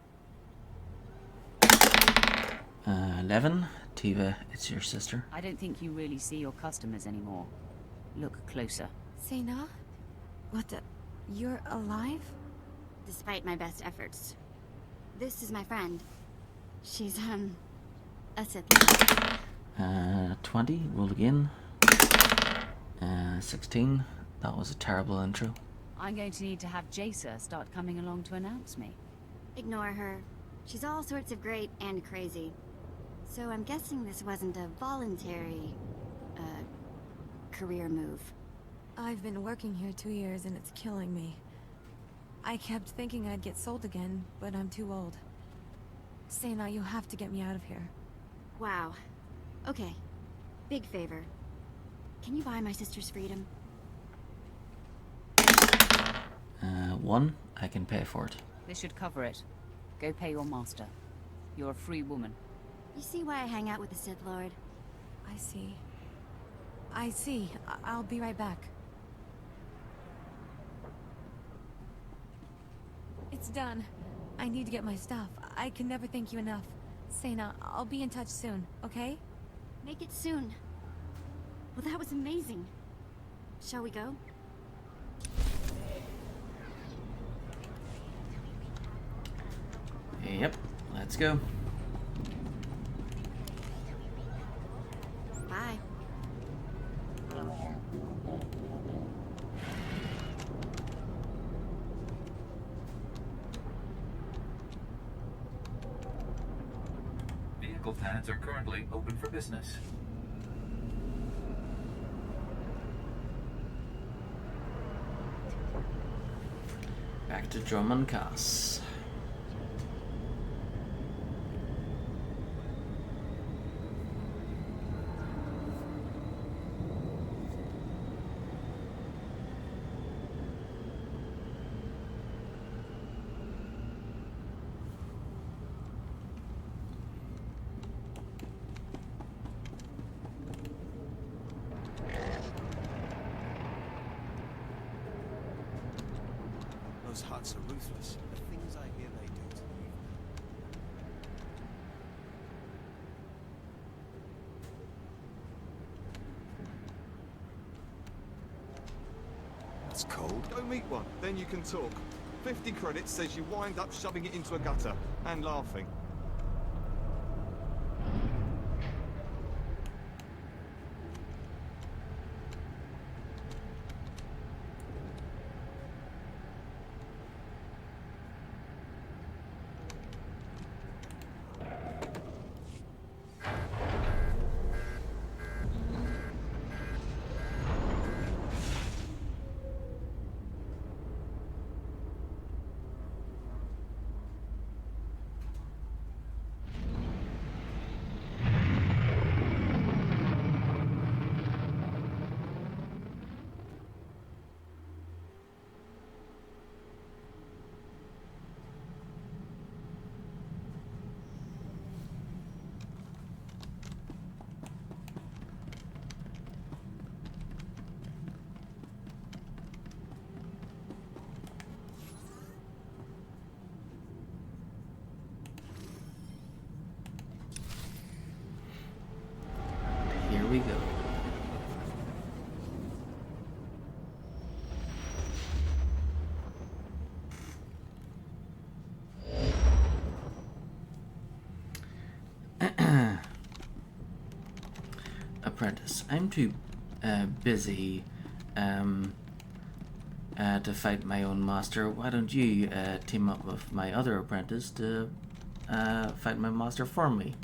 11. Tiva, it's your sister. I don't think you really see your customers anymore. Look closer. Sena? What the... You're alive? Despite my best efforts. This is my friend. She's, a Sith. 20, roll again. 16, that was a terrible intro. I'm going to need to have Jacer start coming along to announce me. Ignore her. She's all sorts of great and crazy. So I'm guessing this wasn't a voluntary, career move. I've been working here 2 years and it's killing me. I kept thinking I'd get sold again, but I'm too old. Sena, you have to get me out of here. Wow. Okay. Big favor. Can you buy my sister's freedom? 1, I can pay for it. This should cover it. Go pay your master. You're a free woman. You see why I hang out with the Sith Lord? I see. I see. I'll be right back. It's done. I need to get my stuff. I can never thank you enough. Sena, I'll be in touch soon, okay? Make it soon. Well, that was amazing. Shall we go? Yep, let's go. Bye. Vehicle pads are currently open for business. Back to Drummond Cass. Those huts are ruthless. The things I hear they do to you. That's cold. Go meet one, then you can talk. 50 credits says you wind up shoving it into a gutter and laughing. Here we go. Apprentice, I'm too busy to fight my own master. Why don't you team up with my other apprentice to fight my master for me?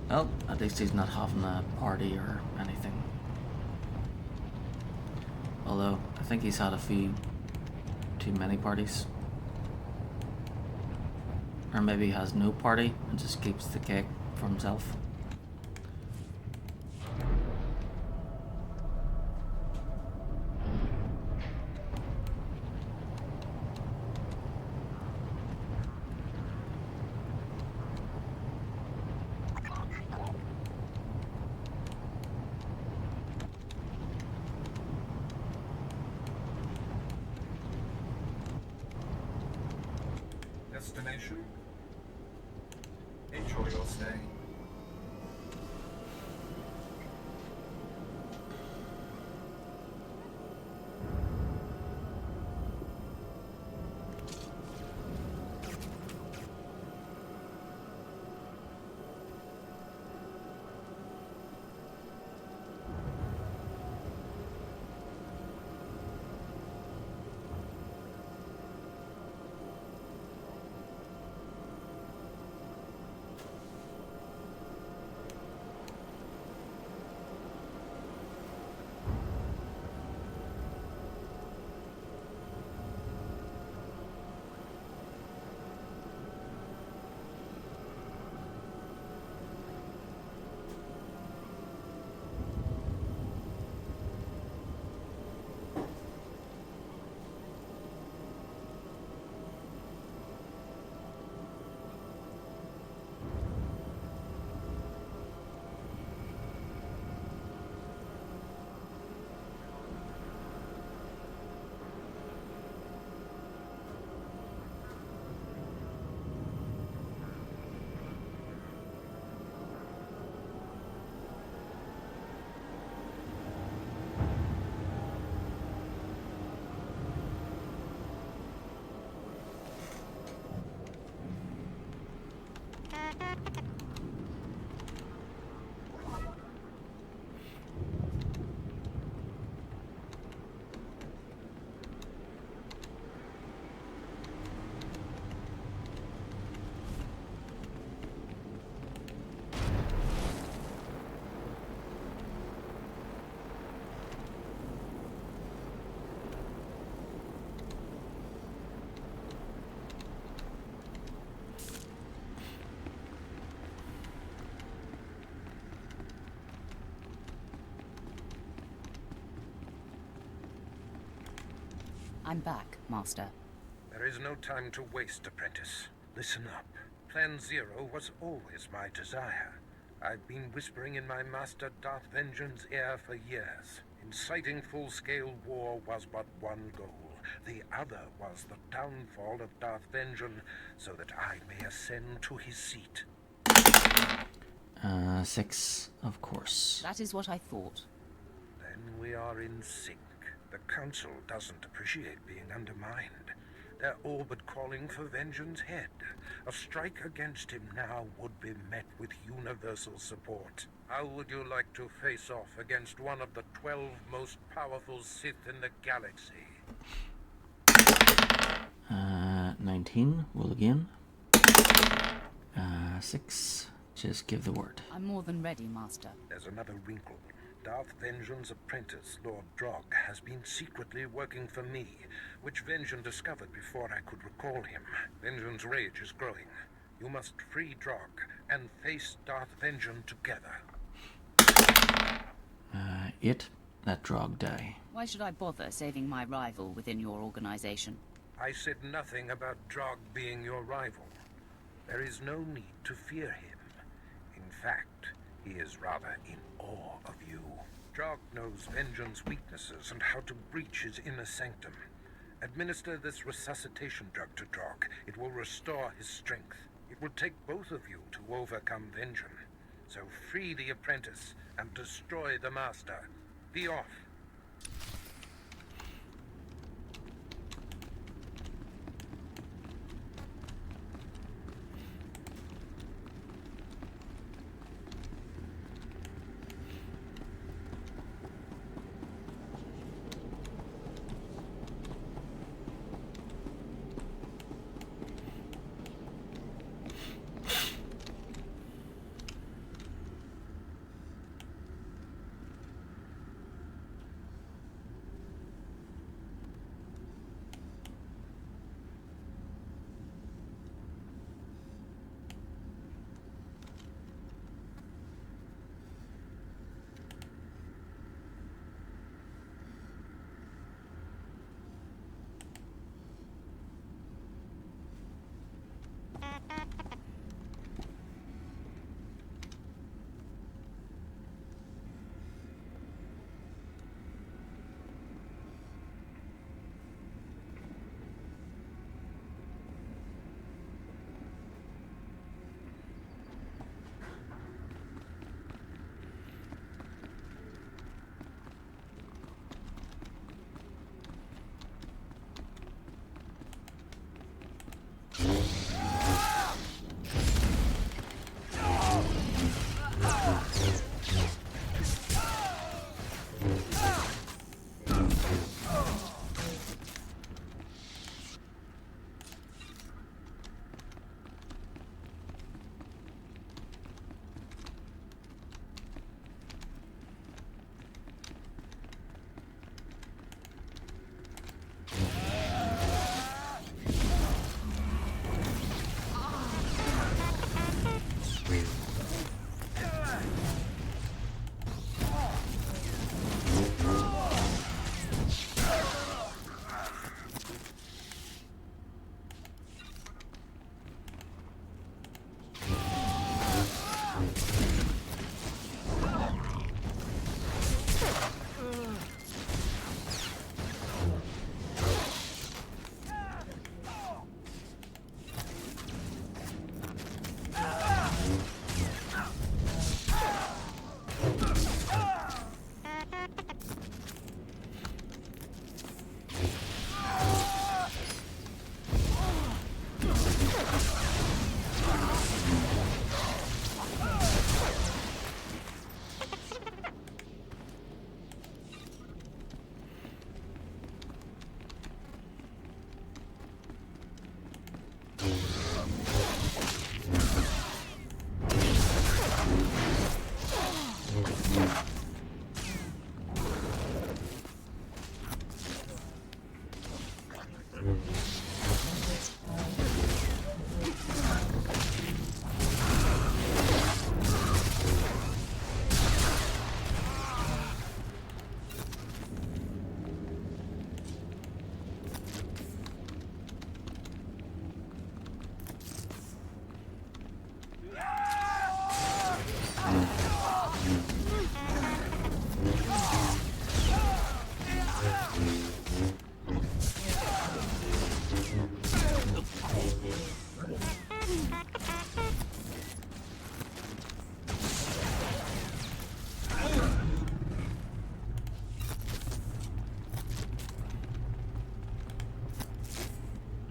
Well, at least he's not having a party or anything. Although, I think he's had a few too many parties. Or maybe he has no party and just keeps the cake for himself. destination. Enjoy your stay. I'm back, Master. There is no time to waste, apprentice. Listen up. Plan Zero was always my desire. I've been whispering in my master Darth Vengeance's ear for years. Inciting full-scale war was but one goal. The other was the downfall of Darth Vengeance, so that I may ascend to his seat. 6, of course. That is what I thought. Then we are in sync. The Council doesn't appreciate being undermined. They're all but calling for Vengeance's head. A strike against him now would be met with universal support. How would you like to face off against one of the 12 most powerful Sith in the galaxy? 19, roll again. 6, just give the word. I'm more than ready, Master. There's another wrinkle. Darth Vengeance's apprentice, Lord Drog, has been secretly working for me, which Vengeance discovered before I could recall him. Vengeance's rage is growing. You must free Drog and face Darth Vengeance together. 8, let Drog die. Why should I bother saving my rival within your organization? I said nothing about Drog being your rival. There is no need to fear him. In fact, he is rather in awe of you. Drog knows Vengeance's weaknesses and how to breach his inner sanctum. Administer this resuscitation drug to Drog. It will restore his strength. It will take both of you to overcome Vengeance. So free the apprentice and destroy the master. Be off.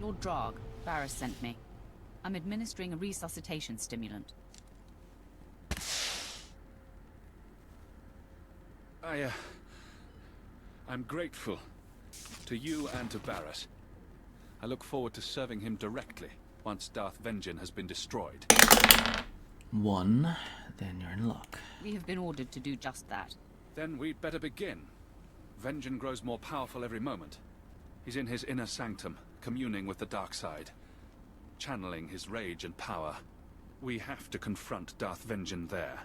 Lord Drog, Barris sent me. I'm administering a resuscitation stimulant. I'm grateful to you and to Barris. I look forward to serving him directly once Darth Vengeance has been destroyed. 1, then you're in luck. We have been ordered to do just that. Then we'd better begin. Vengeance grows more powerful every moment. He's in his inner sanctum, communing with the dark side, channeling his rage and power. We have to confront Darth Vengeance there,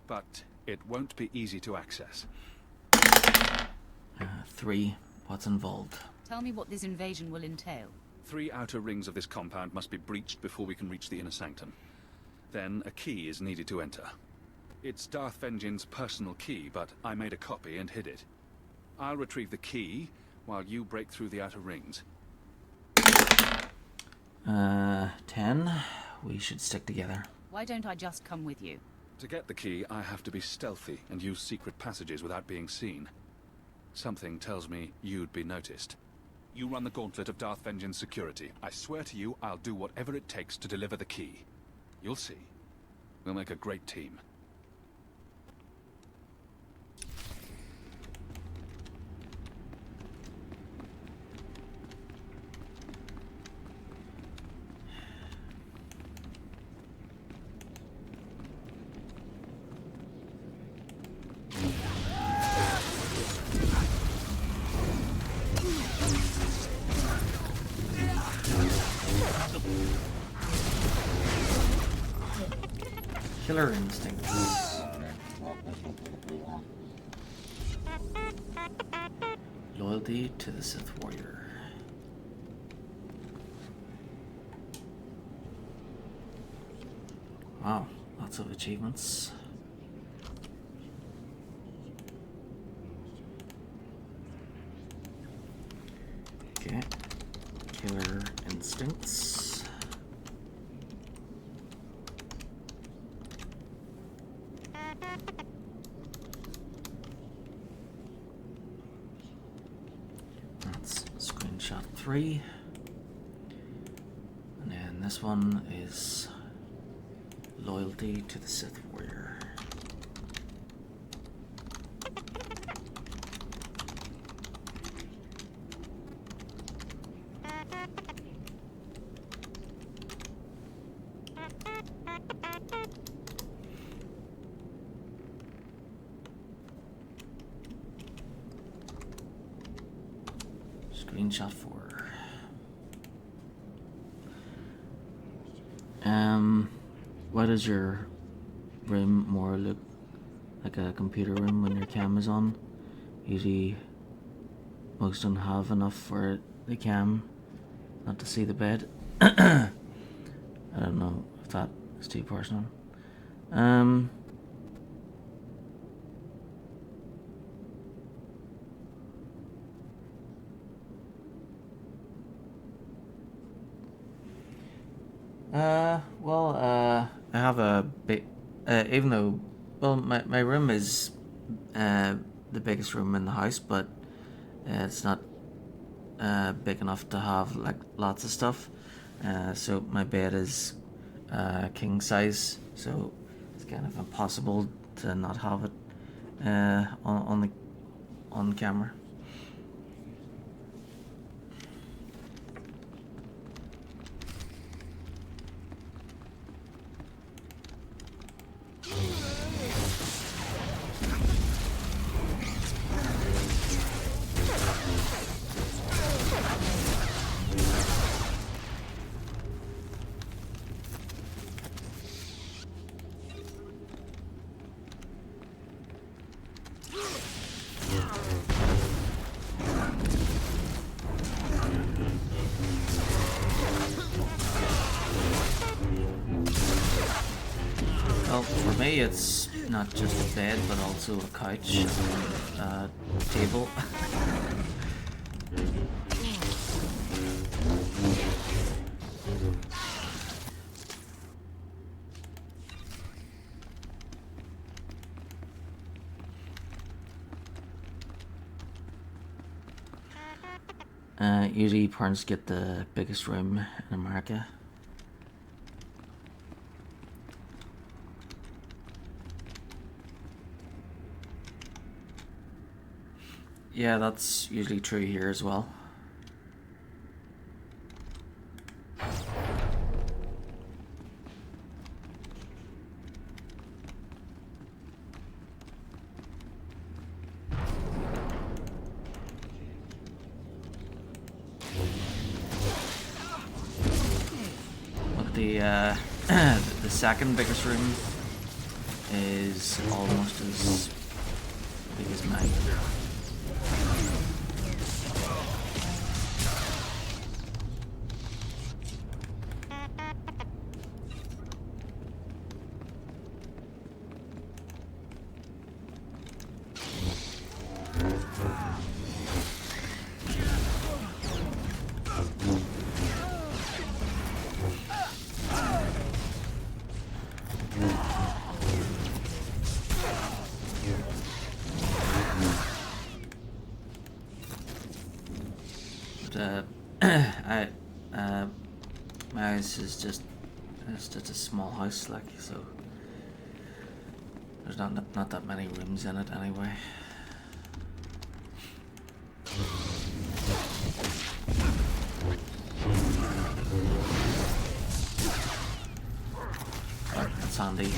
but it won't be easy to access. 3, what's involved? Tell me what this invasion will entail. 3 outer rings of this compound must be breached before we can reach the inner sanctum. Then a key is needed to enter. It's Darth Vengeance's personal key, but I made a copy and hid it. I'll retrieve the key while you break through the outer rings. 10. We should stick together. Why don't I just come with you? To get the key, I have to be stealthy and use secret passages without being seen. Something tells me you'd be noticed. You run the gauntlet of Darth Vengeance security. I swear to you, I'll do whatever it takes to deliver the key. You'll see. We'll make a great team. Killer instincts. Loyalty to the Sith warrior. Wow, lots of achievements. Okay, killer instincts. That's screenshot 3. And then this one is loyalty to the Sith warrior. Screenshot 4. Why does your room more look like a computer room when your cam is on? Usually most don't have enough for the cam not to see the bed. I don't know if that is too personal. I have a big, even though, well, my room is the biggest room in the house, but it's not big enough to have like lots of stuff. So my bed is king size, so it's kind of impossible to not have it on camera. Well, for me it's not just a bed, but also a couch and a table. Usually parents get the biggest room in America. Yeah, that's usually true here as well. But the second biggest room is almost as big as mine. My house is just a small house, like, so there's not that many rooms in it anyway. But that's handy.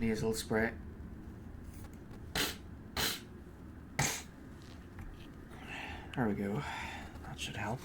nasal spray. There we go. That should help.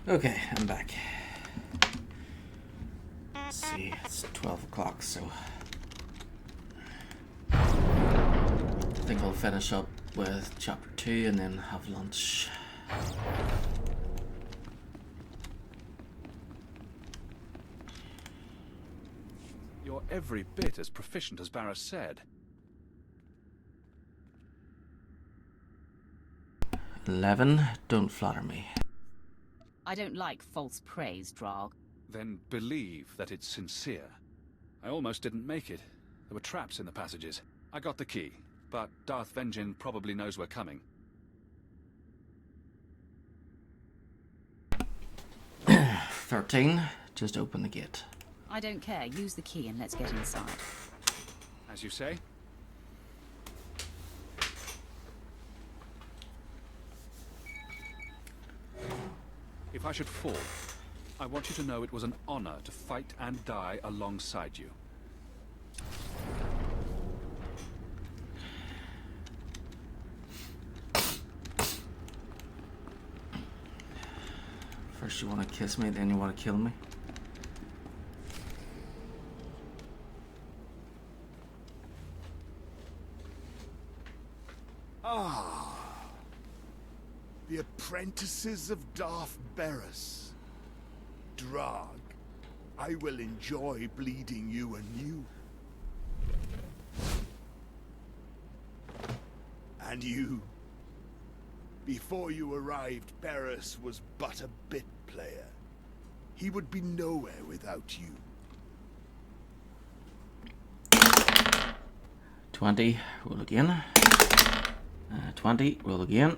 Okay, I'm back. Let's see, it's 12 o'clock, so I think I'll finish up with chapter 2 and then have lunch. You're every bit as proficient as Barras said. 11, don't flatter me. I don't like false praise, Drog. Then believe that it's sincere. I almost didn't make it. There were traps in the passages. I got the key, but Darth Vengeance probably knows we're coming. 13, just open the gate. I don't care. Use the key and let's get inside. As you say. If I should fall, I want you to know it was an honor to fight and die alongside you. First you want to kiss me, then you want to kill me. Ah, the apprentices of Darth Barris. Drag, I will enjoy bleeding you anew. And you. Before you arrived, Barris was but a bit player. He would be nowhere without you. 20, roll again. 20, roll again.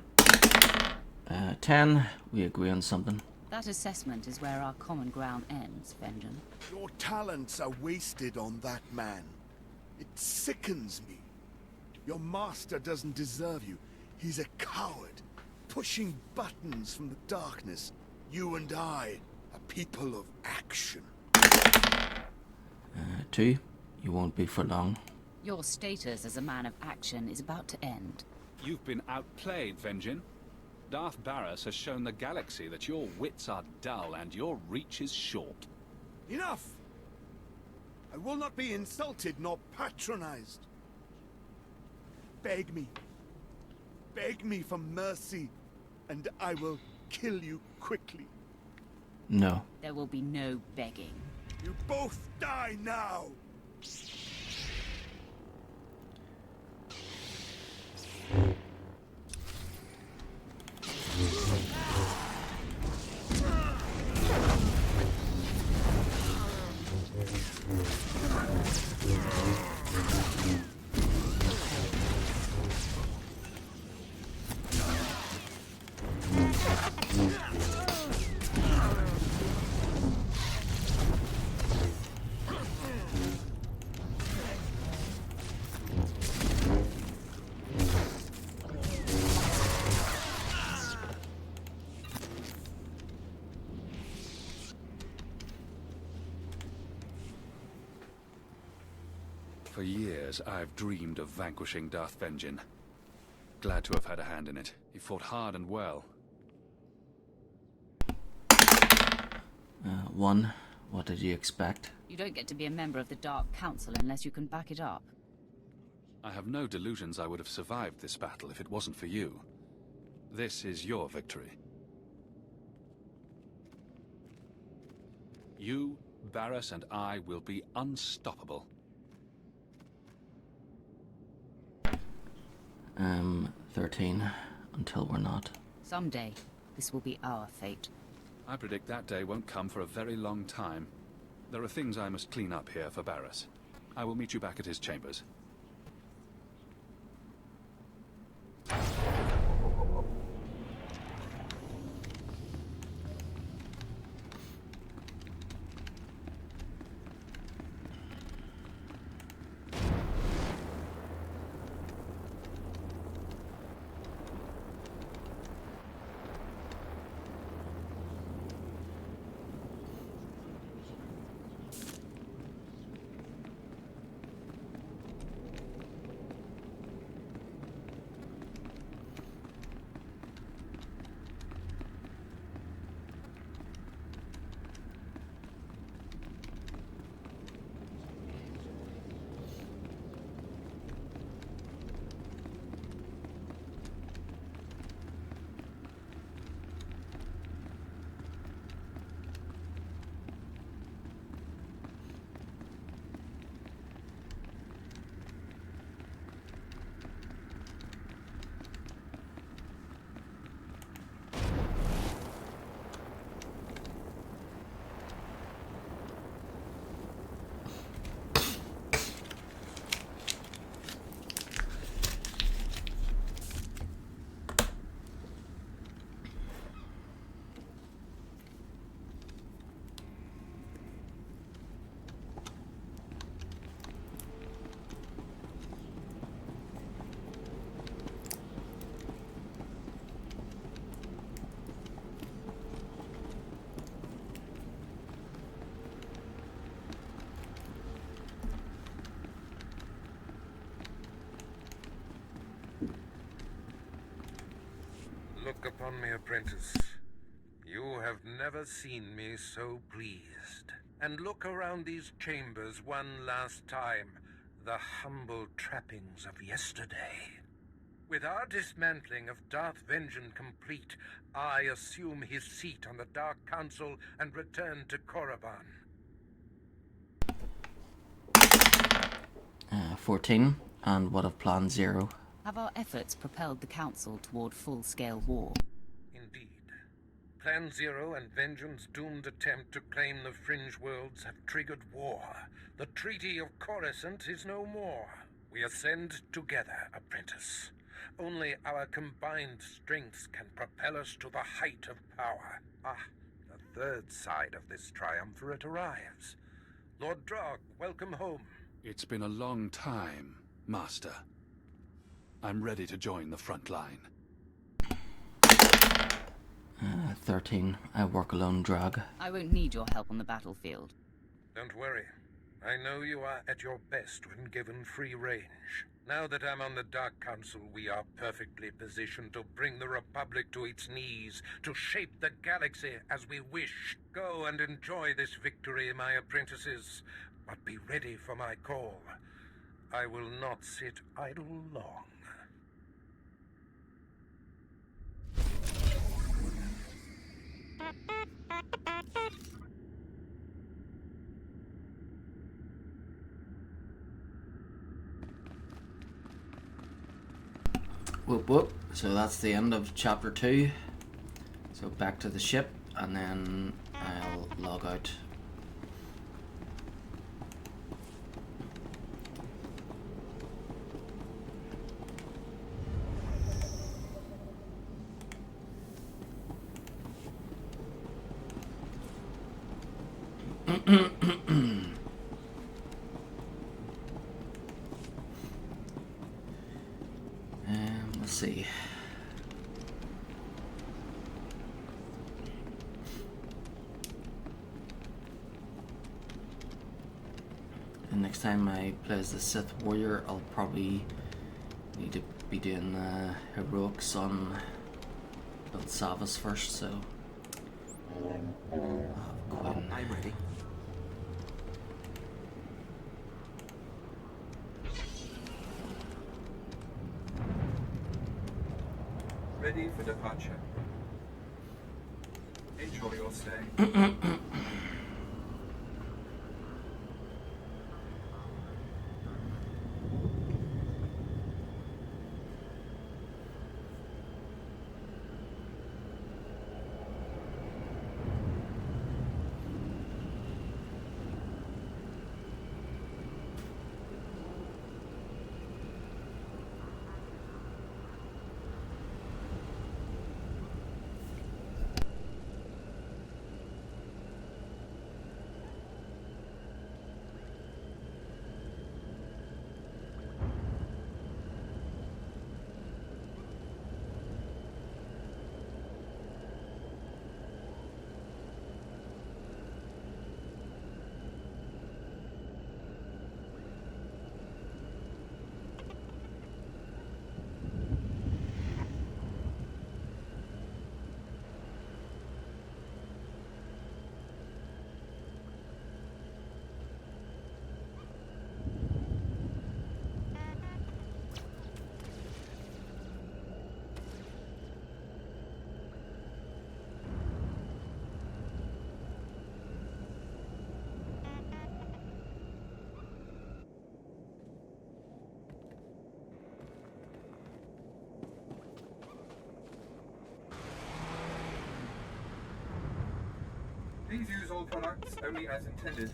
10, we agree on something. That assessment is where our common ground ends, Vengeance. Your talents are wasted on that man. It sickens me. Your master doesn't deserve you. He's a coward, pushing buttons from the darkness. You and I are people of action. 2, you won't be for long. Your status as a man of action is about to end. You've been outplayed, Vengeance. Darth Barris has shown the galaxy that your wits are dull and your reach is short. Enough! I will not be insulted nor patronized. Beg me. Beg me for mercy, and I will kill you quickly. No. There will be no begging. You both die now! For years, I've dreamed of vanquishing Darth Vengeance. Glad to have had a hand in it. He fought hard and well. 1, what did you expect? You don't get to be a member of the Dark Council unless you can back it up. I have no delusions I would have survived this battle if it wasn't for you. This is your victory. You, Barris, and I will be unstoppable. 13, until we're not. Someday, this will be our fate. I predict that day won't come for a very long time. There are things I must clean up here for Barris. I will meet you back at his chambers. Look upon me, apprentice. You have never seen me so pleased. And look around these chambers one last time. The humble trappings of yesterday. With our dismantling of Darth Vengeance complete, I assume his seat on the Dark Council and return to Korriban. 14. And what of Plan Zero? Have our efforts propelled the Council toward full-scale war? Indeed. Plan Zero and Vengeance's doomed attempt to claim the Fringe Worlds have triggered war. The Treaty of Coruscant is no more. We ascend together, apprentice. Only our combined strengths can propel us to the height of power. Ah, the third side of this triumvirate arrives. Lord Drog, welcome home. It's been a long time, Master. I'm ready to join the front line. 13. I work alone, Drag. I won't need your help on the battlefield. Don't worry. I know you are at your best when given free range. Now that I'm on the Dark Council, we are perfectly positioned to bring the Republic to its knees, to shape the galaxy as we wish. Go and enjoy this victory, my apprentices, but be ready for my call. I will not sit idle long. Whoop whoop. So that's the end of chapter 2. So back to the ship, and then I'll log out. Let's see. The next time I play as the Sith Warrior, I'll probably need to be doing heroics on Savas first, so I'm ready. Ready for departure. Enjoy your stay. Please use all products only as intended.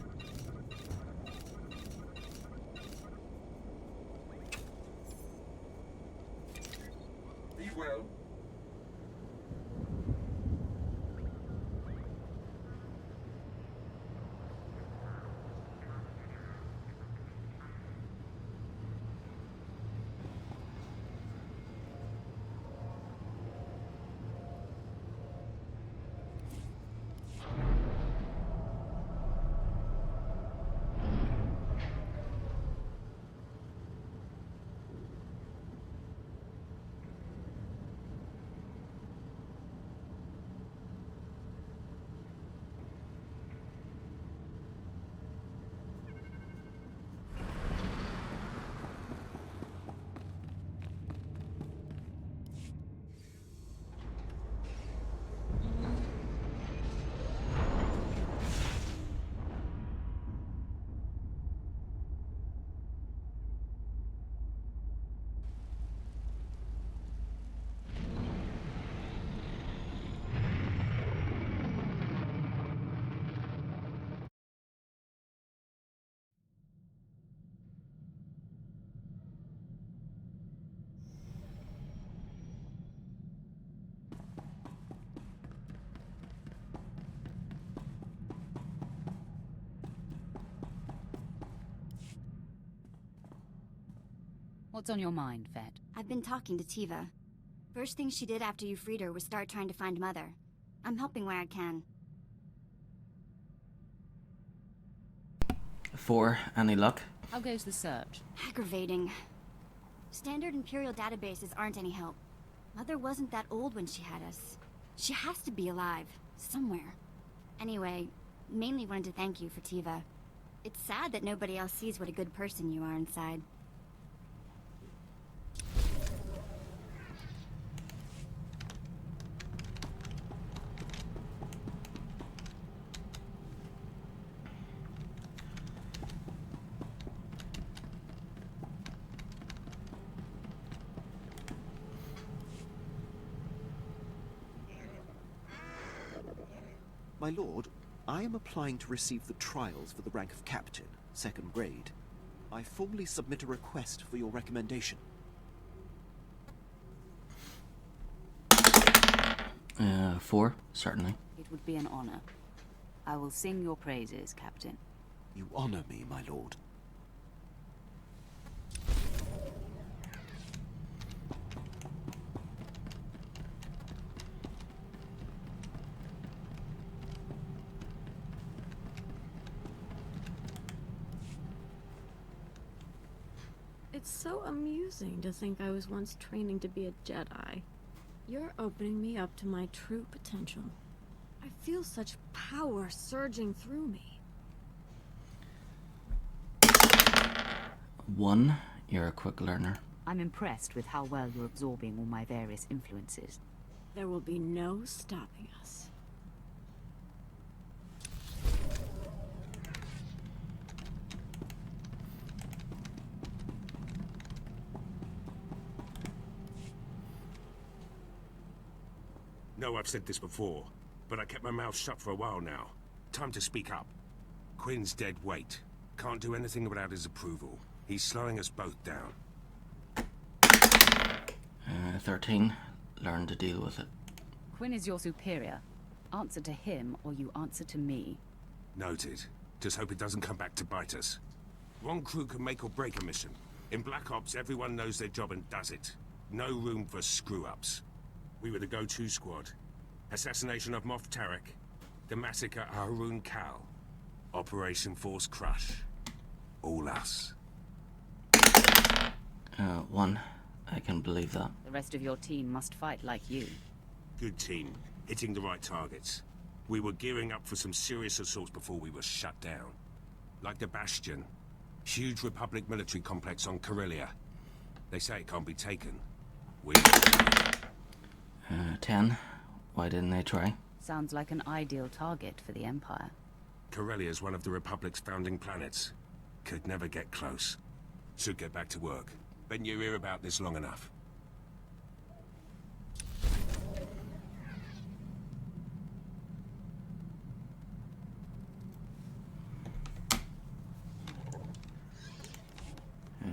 Be well. What's on your mind, Vet? I've been talking to Tiva. First thing she did after you freed her was start trying to find Mother. I'm helping where I can. 4. Any luck? How goes the search? Aggravating. Standard Imperial databases aren't any help. Mother wasn't that old when she had us. She has to be alive. Somewhere. Anyway, mainly wanted to thank you for Tiva. It's sad that nobody else sees what a good person you are inside. My lord, I am applying to receive the trials for the rank of captain, 2nd grade. I formally submit a request for your recommendation. 4, certainly. It would be an honor. I will sing your praises, Captain. You honor me, my lord. It's so amusing to think I was once training to be a Jedi. You're opening me up to my true potential. I feel such power surging through me. 1. You're a quick learner. I'm impressed with how well you're absorbing all my various influences. There will be no stopping us. No, I've said this before, but I kept my mouth shut for a while now. Time to speak up. Quinn's dead weight. Can't do anything without his approval. He's slowing us both down. 13. Learn to deal with it. Quinn is your superior. Answer to him, or you answer to me. Noted. Just hope it doesn't come back to bite us. One crew can make or break a mission. In Black Ops, everyone knows their job and does it. No room for screw-ups. We were the go-to squad. Assassination of Moff Tarek. The massacre of Haroon Kal. Operation Force Crush. All us. 1. I can believe that. The rest of your team must fight like you. Good team. Hitting the right targets. We were gearing up for some serious assaults before we were shut down. Like the Bastion. Huge Republic military complex on Corellia. They say it can't be taken. 10. Why didn't they try? Sounds like an ideal target for the Empire. Corellia is one of the Republic's founding planets. Could never get close. Should get back to work. Been your ear about this long enough.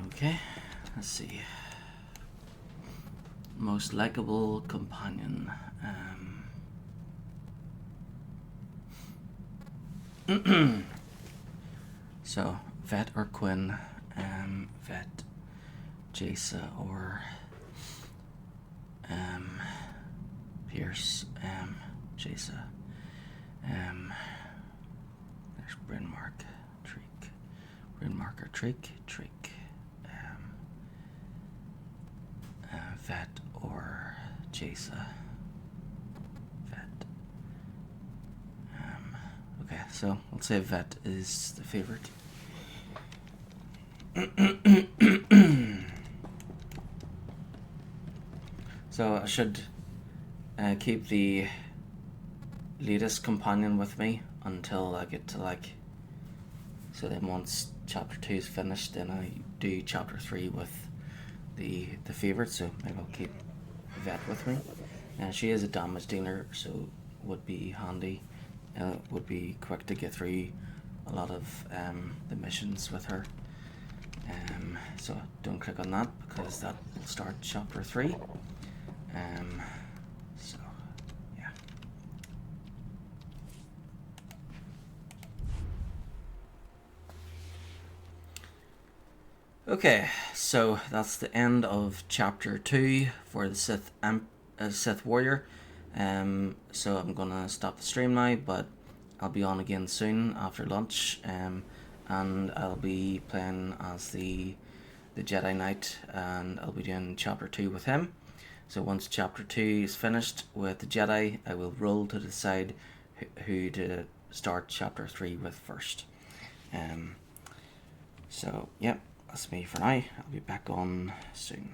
Okay, let's see. Most likable companion. So, Vet or Quinn? Vet, Jaisa or Pierce? Jaisa. There's Bryn Mark, Treek. Bryn Mark or Treek? Treek. Vet or Jaisa? Vet. Okay, so let's say Vet is the favorite. So I should keep the latest companion with me until I get to so then once chapter 2 is finished, then I do chapter 3 with the favorite. So maybe I'll keep Vet with me. She is a damage dealer, so would be handy. Would be quick to get through a lot of the missions with her. So don't click on that because that will start chapter 3. So yeah. Okay, so that's the end of chapter 2 for the Sith Warrior. So I'm gonna stop the stream now, but I'll be on again soon after lunch, and I'll be playing as the Jedi Knight, and I'll be doing chapter 2 with him. So once chapter 2 is finished with the Jedi, I will roll to decide who to start chapter 3 with first. So, yep, that's me for now. I'll be back on soon.